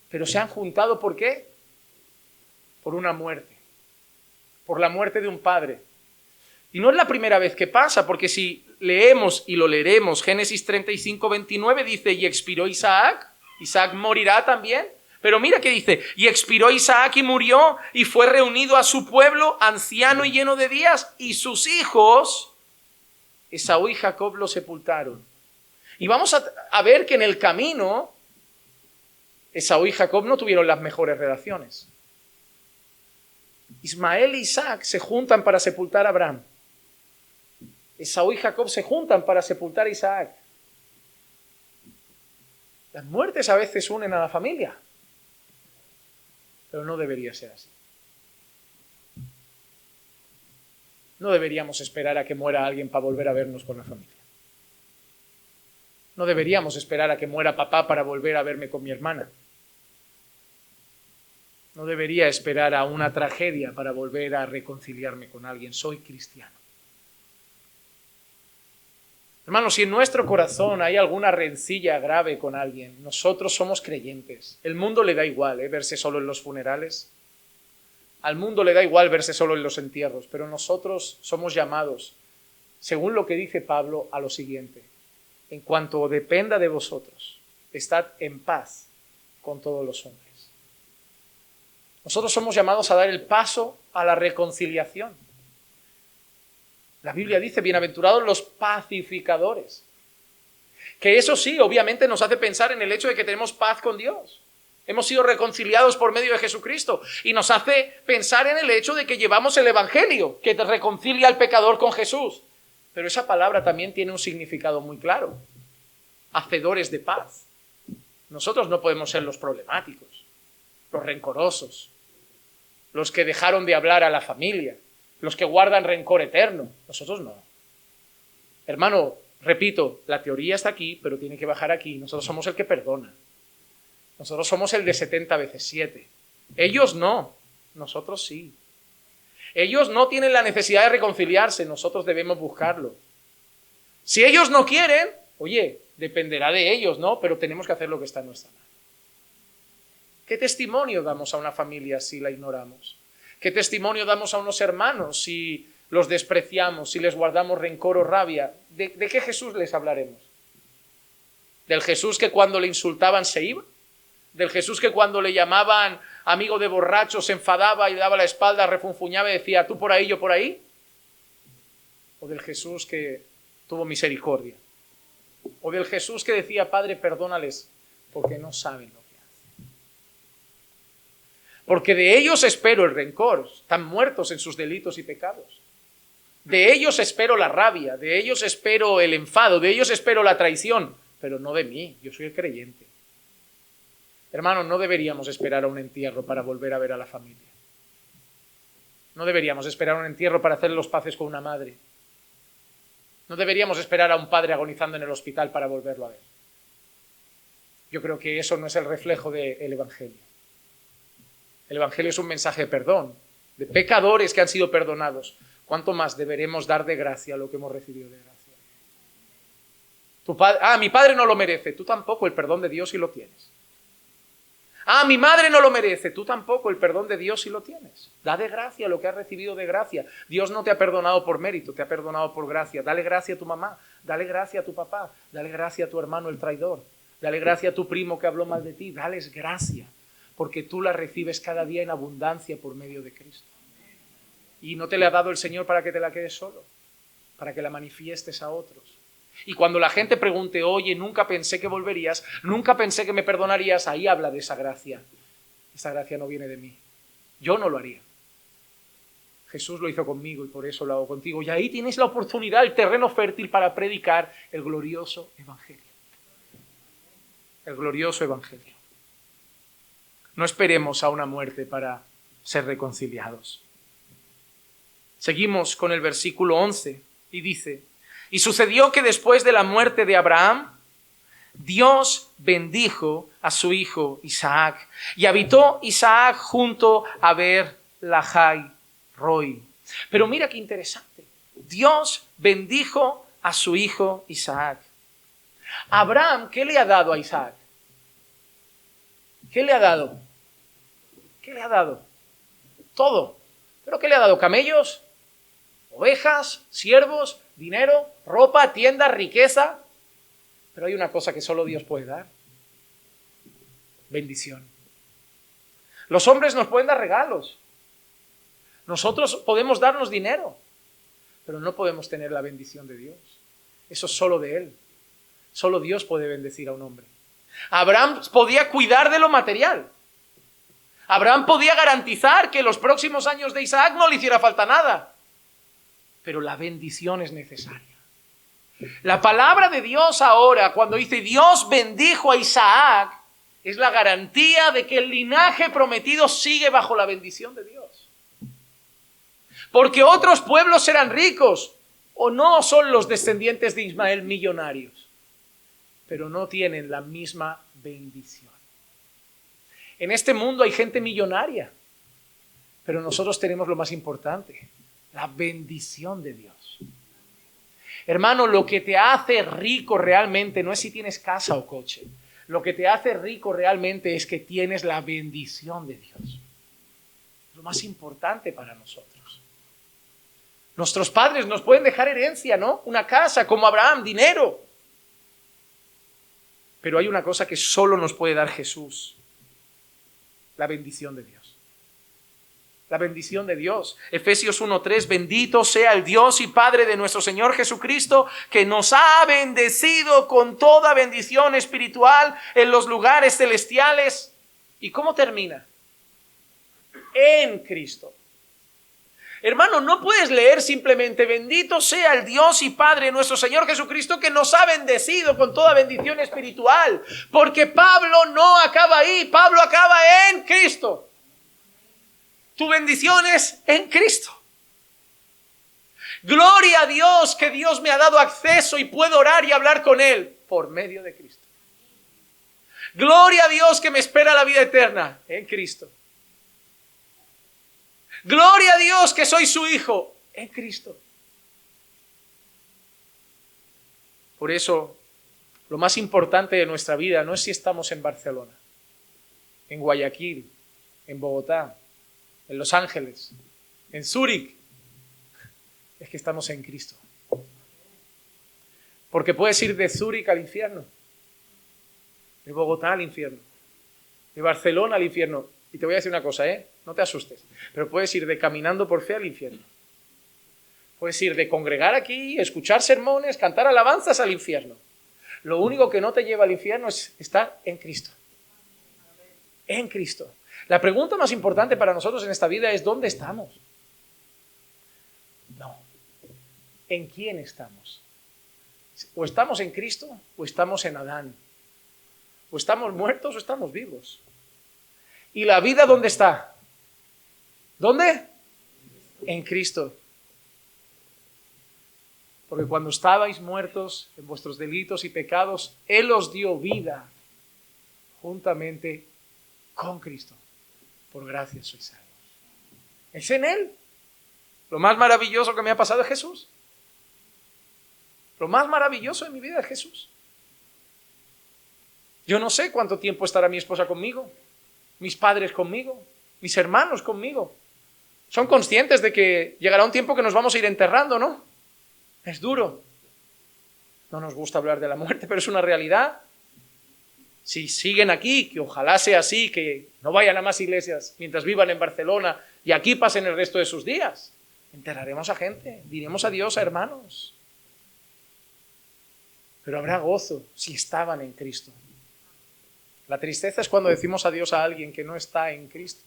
Pero se han juntado, ¿por qué? Por una muerte. Por la muerte de un padre. Y no es la primera vez que pasa, porque si leemos y lo leeremos, Génesis 35, 29 dice, y expiró Isaac, Isaac morirá también. Pero mira que dice, y expiró Isaac y murió, y fue reunido a su pueblo, anciano y lleno de días, y sus hijos, Esaú y Jacob, lo sepultaron. Y vamos a ver que en el camino, Esaú y Jacob no tuvieron las mejores relaciones. Ismael e Isaac se juntan para sepultar a Abraham. Esaú y Jacob se juntan para sepultar a Isaac. Las muertes a veces unen a la familia, pero no debería ser así. No deberíamos esperar a que muera alguien para volver a vernos con la familia. No deberíamos esperar a que muera papá para volver a verme con mi hermana. No debería esperar a una tragedia para volver a reconciliarme con alguien. Soy cristiano. Hermanos, si en nuestro corazón hay alguna rencilla grave con alguien, nosotros somos creyentes. El mundo le da igual verse solo en los funerales. Al mundo le da igual verse solo en los entierros, pero nosotros somos llamados, según lo que dice Pablo, a lo siguiente. En cuanto dependa de vosotros, estad en paz con todos los hombres. Nosotros somos llamados a dar el paso a la reconciliación. La Biblia dice, bienaventurados los pacificadores. Que eso sí, obviamente nos hace pensar en el hecho de que tenemos paz con Dios. Hemos sido reconciliados por medio de Jesucristo. Y nos hace pensar en el hecho de que llevamos el Evangelio, que te reconcilia al pecador con Jesús. Pero esa palabra también tiene un significado muy claro. Hacedores de paz. Nosotros no podemos ser los problemáticos, los rencorosos, los que dejaron de hablar a la familia, los que guardan rencor eterno. Nosotros no. Hermano, repito, la teoría está aquí, pero tiene que bajar aquí. Nosotros somos el que perdona. Nosotros somos el de 70 veces 7. Ellos no, nosotros sí. Ellos no tienen la necesidad de reconciliarse, nosotros debemos buscarlo. Si ellos no quieren, oye, dependerá de ellos, ¿no? Pero tenemos que hacer lo que está en nuestra mano. ¿Qué testimonio damos a una familia si la ignoramos? ¿Qué testimonio damos a unos hermanos si los despreciamos, si les guardamos rencor o rabia? ¿De qué Jesús les hablaremos? ¿Del Jesús que cuando le insultaban se iba? ¿Del Jesús que cuando le llamaban amigo de borracho se enfadaba y le daba la espalda, refunfuñaba y decía, tú por ahí, yo por ahí? ¿O del Jesús que tuvo misericordia. O del Jesús que decía, Padre, perdónales, porque no saben lo que hacen. Porque de ellos espero el rencor, están muertos en sus delitos y pecados. De ellos espero la rabia, de ellos espero el enfado, de ellos espero la traición, pero no de mí, yo soy el creyente. Hermanos, no deberíamos esperar a un entierro para volver a ver a la familia. No deberíamos esperar a un entierro para hacer los paces con una madre. No deberíamos esperar a un padre agonizando en el hospital para volverlo a ver. Yo creo que eso no es el reflejo del Evangelio. El Evangelio es un mensaje de perdón, de pecadores que han sido perdonados. ¿Cuánto más deberemos dar de gracia lo que hemos recibido de gracia? Mi padre no lo merece. Tú tampoco, el perdón de Dios sí lo tienes. Mi madre no lo merece. Tú tampoco, el perdón de Dios sí lo tienes. Da de gracia lo que has recibido de gracia. Dios no te ha perdonado por mérito, te ha perdonado por gracia. Dale gracia a tu mamá, dale gracia a tu papá, dale gracia a tu hermano el traidor, dale gracia a tu primo que habló mal de ti. Dales gracia, porque tú la recibes cada día en abundancia por medio de Cristo. Y no te la ha dado el Señor para que te la quedes solo, para que la manifiestes a otros. Y cuando la gente pregunte, oye, nunca pensé que volverías, nunca pensé que me perdonarías, ahí habla de esa gracia. Esa gracia no viene de mí. Yo no lo haría. Jesús lo hizo conmigo y por eso lo hago contigo. Y ahí tienes la oportunidad, el terreno fértil para predicar el glorioso Evangelio. El glorioso Evangelio. No esperemos a una muerte para ser reconciliados. Seguimos con el versículo 11 y dice: y sucedió que después de la muerte de Abraham, Dios bendijo a su hijo Isaac, y habitó Isaac junto a Beer-lahai Roi. Pero mira qué interesante. Dios bendijo a su hijo Isaac. Abraham, ¿qué le ha dado a Isaac? ¿Qué le ha dado? ¿Qué le ha dado? Todo. ¿Pero qué le ha dado? ¿Camellos? ¿Ovejas? ¿Siervos? ¿Dinero? ¿Ropa? ¿Tiendas? ¿Riqueza? Pero hay una cosa que solo Dios puede dar. Bendición. Los hombres nos pueden dar regalos. Nosotros podemos darnos dinero, pero no podemos tener la bendición de Dios. Eso es solo de Él. Solo Dios puede bendecir a un hombre. Abraham podía cuidar de lo material. Abraham podía garantizar que los próximos años de Isaac no le hiciera falta nada. Pero la bendición es necesaria. La palabra de Dios ahora, cuando dice Dios bendijo a Isaac, es la garantía de que el linaje prometido sigue bajo la bendición de Dios. Porque otros pueblos serán ricos, o no son los descendientes de Ismael millonarios, pero no tienen la misma bendición. En este mundo hay gente millonaria, pero nosotros tenemos lo más importante, la bendición de Dios. Hermano, lo que te hace rico realmente no es si tienes casa o coche. Lo que te hace rico realmente es que tienes la bendición de Dios. Lo más importante para nosotros. Nuestros padres nos pueden dejar herencia, ¿no? Una casa, como Abraham, dinero. Pero hay una cosa que solo nos puede dar Jesús. La bendición de Dios. La bendición de Dios. Efesios 1:3, bendito sea el Dios y Padre de nuestro Señor Jesucristo, que nos ha bendecido con toda bendición espiritual en los lugares celestiales. ¿Y cómo termina? En Cristo. Hermano, no puedes leer simplemente bendito sea el Dios y Padre de nuestro Señor Jesucristo, que nos ha bendecido con toda bendición espiritual, porque Pablo no acaba ahí, Pablo acaba en Cristo. Tu bendición es en Cristo. Gloria a Dios que Dios me ha dado acceso y puedo orar y hablar con Él por medio de Cristo. Gloria a Dios que me espera la vida eterna en Cristo. Gloria a Dios que soy su hijo en Cristo. Por eso, lo más importante de nuestra vida no es si estamos en Barcelona, en Guayaquil, en Bogotá, en Los Ángeles, en Zúrich, es que estamos en Cristo. Porque puedes ir de Zúrich al infierno, de Bogotá al infierno, de Barcelona al infierno. Y te voy a decir una cosa, no te asustes, pero puedes ir de caminando por fe al infierno. Puedes ir de congregar aquí, escuchar sermones, cantar alabanzas al infierno. Lo único que no te lleva al infierno es estar en Cristo. En Cristo. La pregunta más importante para nosotros en esta vida es ¿dónde estamos? No. ¿En quién estamos? O estamos en Cristo o estamos en Adán. O estamos muertos o estamos vivos. ¿Y la vida dónde está? ¿Dónde? En Cristo. Porque cuando estabais muertos en vuestros delitos y pecados, Él os dio vida juntamente con Cristo. Por gracia sois salvos. Es en Él. Lo más maravilloso que me ha pasado es Jesús. Lo más maravilloso de mi vida es Jesús. Yo no sé cuánto tiempo estará mi esposa conmigo, mis padres conmigo, mis hermanos conmigo. Son conscientes de que llegará un tiempo que nos vamos a ir enterrando, ¿no? Es duro. No nos gusta hablar de la muerte, pero es una realidad. Si siguen aquí, que ojalá sea así, que no vayan a más iglesias mientras vivan en Barcelona y aquí pasen el resto de sus días, enterraremos a gente, diremos adiós a hermanos. Pero habrá gozo si estaban en Cristo. La tristeza es cuando decimos adiós a alguien que no está en Cristo.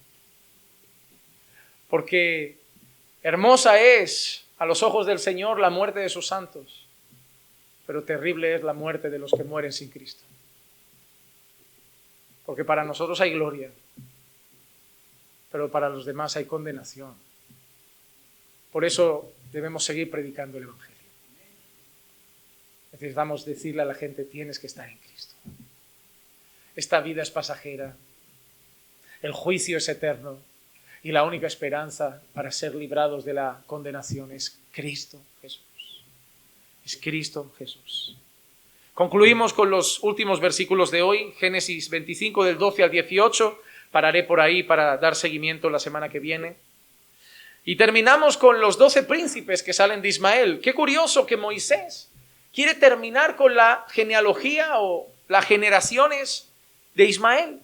Porque hermosa es a los ojos del Señor la muerte de sus santos, pero terrible es la muerte de los que mueren sin Cristo. Porque para nosotros hay gloria, pero para los demás hay condenación. Por eso debemos seguir predicando el Evangelio. Necesitamos decirle a la gente, tienes que estar en Cristo. Esta vida es pasajera, el juicio es eterno y la única esperanza para ser librados de la condenación es Cristo Jesús. Es Cristo Jesús. Concluimos con los últimos versículos de hoy, Génesis 25 del 12 al 18. Pararé por ahí para dar seguimiento la semana que viene. Y terminamos con los 12 príncipes que salen de Ismael. Qué curioso que Moisés quiere terminar con la genealogía o las generaciones de Ismael.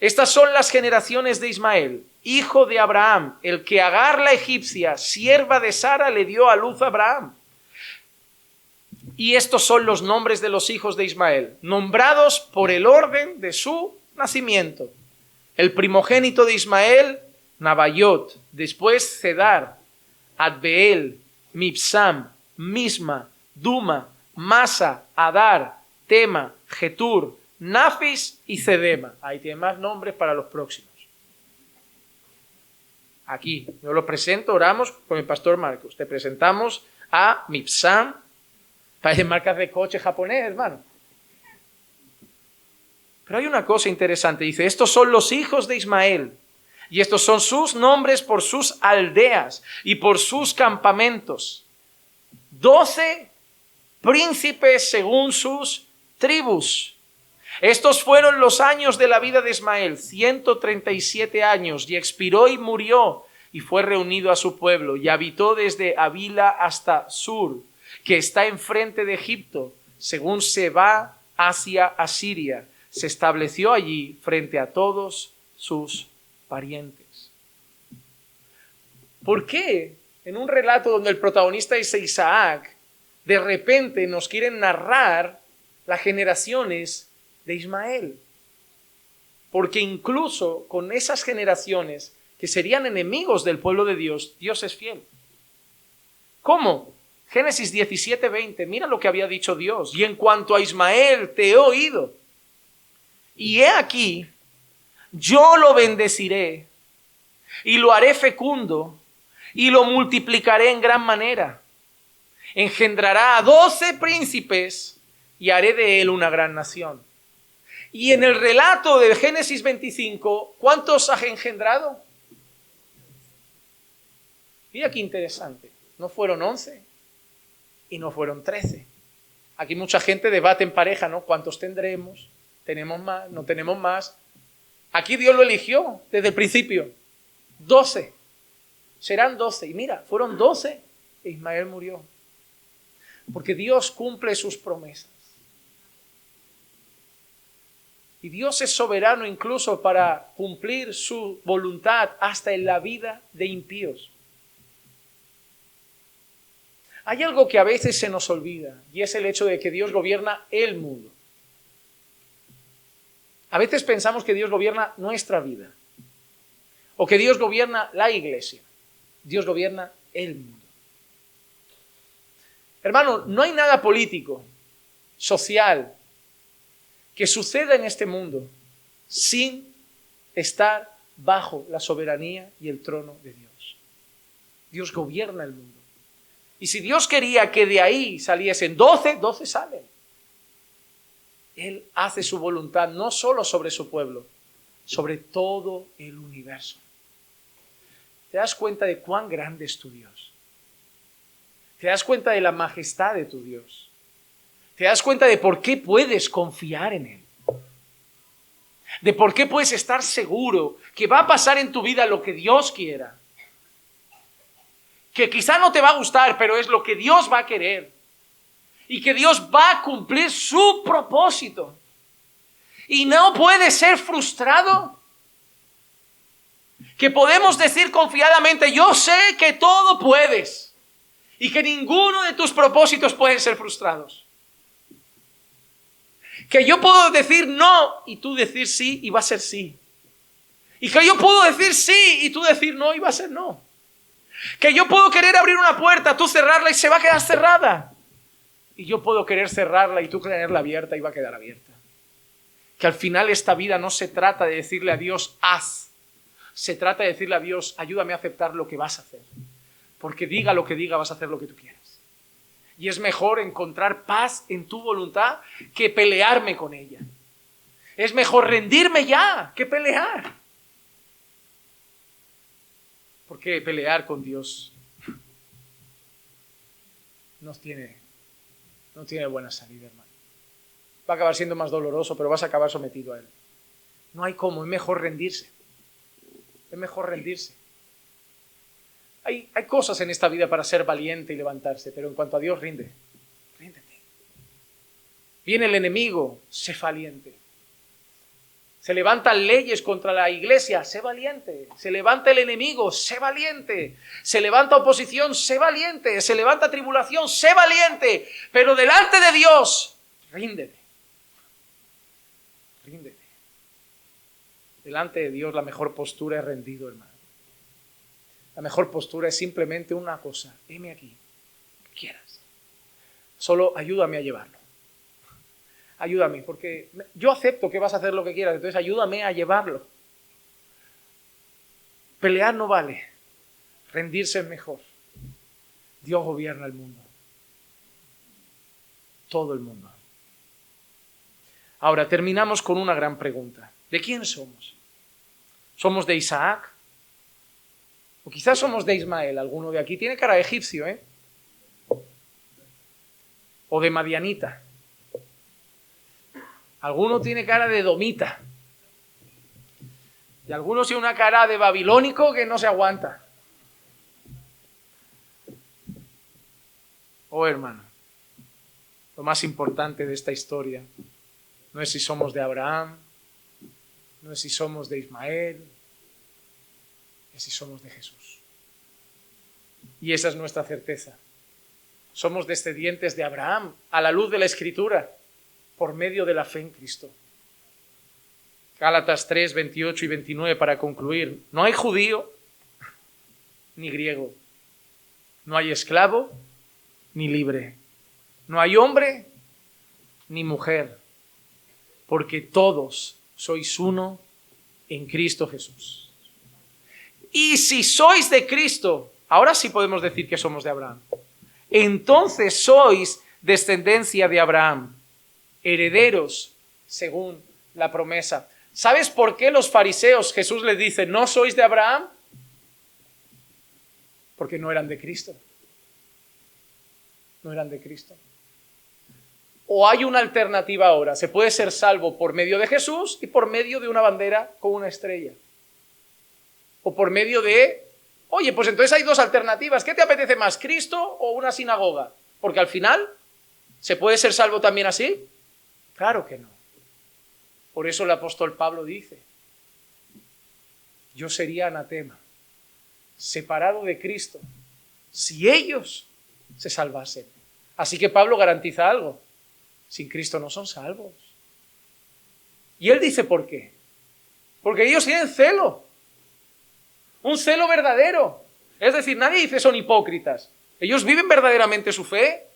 Estas son las generaciones de Ismael, hijo de Abraham, el que Agar la egipcia, sierva de Sara, le dio a luz a Abraham. Y estos son los nombres de los hijos de Ismael, nombrados por el orden de su nacimiento. El primogénito de Ismael, Nabaiot, después Cedar, Adbeel, Mibsam, Misma, Duma, Masa, Adar, Tema, Getur, Nafis y Cedema. Ahí tiene más nombres para los próximos. Aquí, yo lo presento, oramos con el pastor Marcos. Te presentamos a Mibsam. Parecen marcas de coche japonés, hermano. Pero hay una cosa interesante. Dice, estos son los hijos de Ismael. Y estos son sus nombres por sus aldeas y por sus campamentos. 12 príncipes según sus tribus. Estos fueron los años de la vida de Ismael, 137 años, y expiró y murió, y fue reunido a su pueblo, y habitó desde Avila hasta Sur, que está enfrente de Egipto, según se va hacia Asiria. Se estableció allí frente a todos sus parientes. ¿Por qué en un relato donde el protagonista es Isaac, de repente nos quieren narrar las generaciones de Ismael? Porque incluso con esas generaciones que serían enemigos del pueblo de Dios, Dios es fiel. ¿Cómo? Génesis 17:20, mira lo que había dicho Dios. Y en cuanto a Ismael te he oído, y he aquí, yo lo bendeciré, y lo haré fecundo, y lo multiplicaré en gran manera. Engendrará a 12 príncipes, y haré de él una gran nación. Y en el relato de Génesis 25, ¿cuántos ha engendrado? Mira qué interesante. No fueron 11 y no fueron 13. Aquí mucha gente debate en pareja, ¿no? ¿Cuántos tendremos? ¿Tenemos más? ¿No tenemos más? Aquí Dios lo eligió desde el principio. 12. Serán 12. Y mira, fueron 12 e Ismael murió. Porque Dios cumple sus promesas. Y Dios es soberano incluso para cumplir su voluntad hasta en la vida de impíos. Hay algo que a veces se nos olvida y es el hecho de que Dios gobierna el mundo. A veces pensamos que Dios gobierna nuestra vida o que Dios gobierna la iglesia. Dios gobierna el mundo. Hermano, no hay nada político, social, que suceda en este mundo sin estar bajo la soberanía y el trono de Dios. Dios gobierna el mundo. Y si Dios quería que de ahí saliesen 12, 12 salen. Él hace su voluntad no solo sobre su pueblo, sobre todo el universo. ¿Te das cuenta de cuán grande es tu Dios? ¿Te das cuenta de la majestad de tu Dios? ¿Te das cuenta de por qué puedes confiar en Él? De por qué puedes estar seguro que va a pasar en tu vida lo que Dios quiera. Que quizá no te va a gustar, pero es lo que Dios va a querer. Y que Dios va a cumplir su propósito. Y no puedes ser frustrado. Que podemos decir confiadamente, yo sé que todo puedes. Y que ninguno de tus propósitos pueden ser frustrados. Que yo puedo decir no y tú decir sí y va a ser sí. Y que yo puedo decir sí y tú decir no y va a ser no. Que yo puedo querer abrir una puerta, tú cerrarla y se va a quedar cerrada. Y yo puedo querer cerrarla y tú tenerla abierta y va a quedar abierta. Que al final esta vida no se trata de decirle a Dios haz. Se trata de decirle a Dios ayúdame a aceptar lo que vas a hacer. Porque diga lo que diga, vas a hacer lo que tú quieras. Y es mejor encontrar paz en tu voluntad que pelearme con ella. Es mejor rendirme ya que pelear. Porque pelear con Dios no tiene buena salida, hermano. Va a acabar siendo más doloroso, pero vas a acabar sometido a Él. No hay cómo, es mejor rendirse. Es mejor rendirse. Hay cosas en esta vida para ser valiente y levantarse, pero en cuanto a Dios, ríndete. Viene el enemigo, sé valiente. Se levantan leyes contra la iglesia, sé valiente. Se levanta el enemigo, sé valiente. Se levanta oposición, sé valiente. Se levanta tribulación, sé valiente. Pero delante de Dios, ríndete. Delante de Dios la mejor postura es rendido, hermano. La mejor postura es simplemente una cosa. Heme aquí, que quieras. Solo ayúdame a llevarlo. Ayúdame, porque yo acepto que vas a hacer lo que quieras, entonces ayúdame a llevarlo. Pelear no vale. Rendirse es mejor. Dios gobierna el mundo. Todo el mundo. Ahora, terminamos con una gran pregunta. ¿De quién somos? ¿Somos de Isaac? O quizás somos de Ismael, alguno de aquí. Tiene cara de egipcio, ¿eh? O de madianita. Alguno tiene cara de domita. Y algunos tiene una cara de babilónico que no se aguanta. Oh, hermano, lo más importante de esta historia no es si somos de Abraham, no es si somos de Ismael, es si somos de Jesús. Y esa es nuestra certeza. Somos descendientes de Abraham a la luz de la Escritura por medio de la fe en Cristo. Gálatas 3, 28 y 29 para concluir. No hay judío ni griego. No hay esclavo ni libre. No hay hombre ni mujer. Porque todos sois uno en Cristo Jesús. Y si sois de Cristo, ahora sí podemos decir que somos de Abraham. Entonces sois descendencia de Abraham, herederos según la promesa. ¿Sabes por qué los fariseos, Jesús les dice, no sois de Abraham? Porque no eran de Cristo. No eran de Cristo. O hay una alternativa ahora. Se puede ser salvo por medio de Jesús y por medio de una bandera con una estrella. O por medio de... Oye, pues entonces hay dos alternativas. ¿Qué te apetece más, Cristo o una sinagoga? Porque al final, ¿se puede ser salvo también así? Claro que no. Por eso el apóstol Pablo dice, yo sería anatema, separado de Cristo, si ellos se salvasen. Así que Pablo garantiza algo. Sin Cristo no son salvos. Y él dice ¿por qué? Porque ellos tienen celo. Un celo verdadero. Es decir, nadie dice son hipócritas. Ellos viven verdaderamente su fe,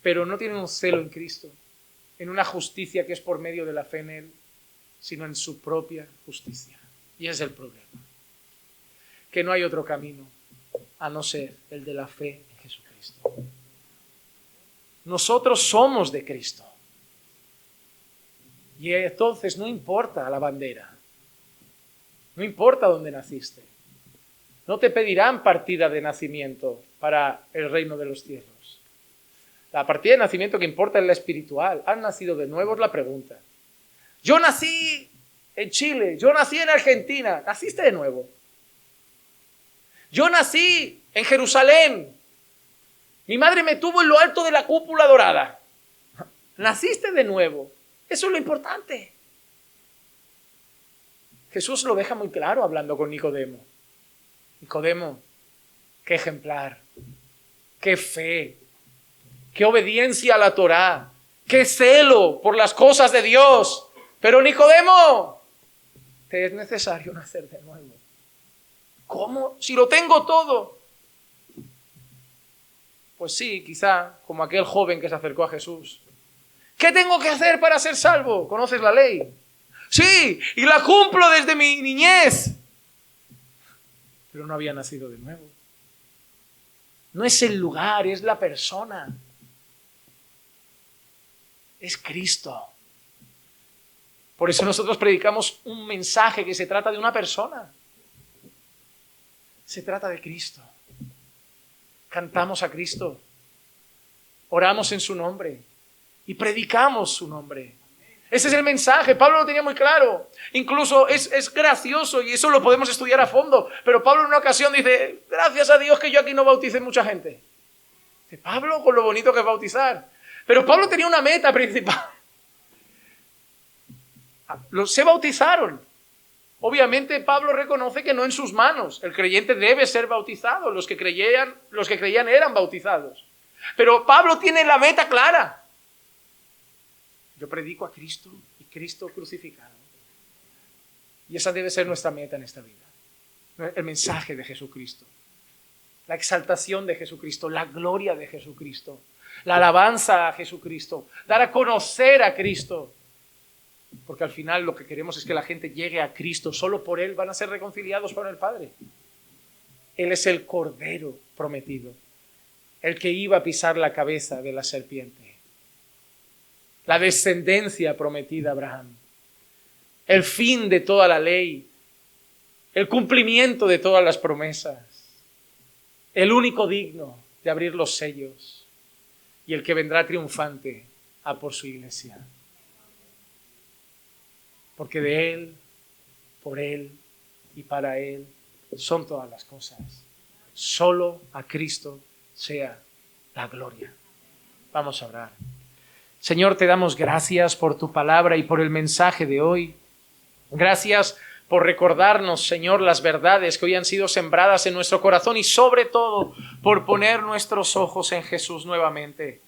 pero no tienen un celo en Cristo, en una justicia que es por medio de la fe en Él, sino en su propia justicia. Y ese es el problema. Que no hay otro camino a no ser el de la fe en Jesucristo. Nosotros somos de Cristo. Y entonces no importa la bandera. No importa dónde naciste. No te pedirán partida de nacimiento para el reino de los cielos. La partida de nacimiento que importa es la espiritual. ¿Han nacido de nuevo? Es la pregunta. Yo nací en Chile, yo nací en Argentina. ¿Naciste de nuevo? Yo nací en Jerusalén. Mi madre me tuvo en lo alto de la cúpula dorada. ¿Naciste de nuevo? Eso es lo importante. Jesús lo deja muy claro hablando con Nicodemo. Nicodemo, qué ejemplar, qué fe, qué obediencia a la Torá, qué celo por las cosas de Dios. Pero Nicodemo, te es necesario nacer de nuevo. ¿Cómo? Si lo tengo todo. Pues sí, quizá como aquel joven que se acercó a Jesús. ¿Qué tengo que hacer para ser salvo? ¿Conoces la ley? Sí, y la cumplo desde mi niñez. Pero no había nacido de nuevo. No es el lugar, es la persona. Es Cristo. Por eso nosotros predicamos un mensaje que se trata de una persona. Se trata de Cristo. Cantamos a Cristo. Oramos en su nombre. Y predicamos su nombre. Ese es el mensaje. Pablo lo tenía muy claro. Incluso es gracioso y eso lo podemos estudiar a fondo. Pero Pablo en una ocasión dice, gracias a Dios que yo aquí no bauticé mucha gente. Dice Pablo con lo bonito que es bautizar. Pero Pablo tenía una meta principal. Se bautizaron. Obviamente Pablo reconoce que no en sus manos. El creyente debe ser bautizado. Los que creían eran bautizados. Pero Pablo tiene la meta clara. Yo predico a Cristo y Cristo crucificado. Y esa debe ser nuestra meta en esta vida. El mensaje de Jesucristo. La exaltación de Jesucristo. La gloria de Jesucristo. La alabanza a Jesucristo. Dar a conocer a Cristo. Porque al final lo que queremos es que la gente llegue a Cristo. Solo por Él van a ser reconciliados con el Padre. Él es el Cordero prometido. El que iba a pisar la cabeza de la serpiente. La descendencia prometida a Abraham, el fin de toda la ley, el cumplimiento de todas las promesas, el único digno de abrir los sellos y el que vendrá triunfante a por su iglesia. Porque de Él, por Él y para Él son todas las cosas. Solo a Cristo sea la gloria. Vamos a orar. Señor, te damos gracias por tu palabra y por el mensaje de hoy. Gracias por recordarnos, Señor, las verdades que hoy han sido sembradas en nuestro corazón y sobre todo por poner nuestros ojos en Jesús nuevamente,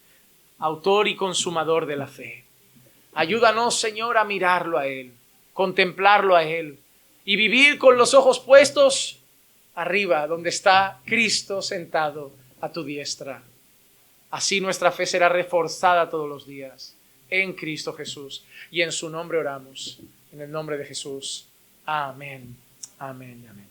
autor y consumador de la fe. Ayúdanos, Señor, a mirarlo a Él, contemplarlo a Él y vivir con los ojos puestos arriba, donde está Cristo sentado a tu diestra. Así nuestra fe será reforzada todos los días en Cristo Jesús. Y en su nombre oramos. En el nombre de Jesús. Amén. Amén y amén.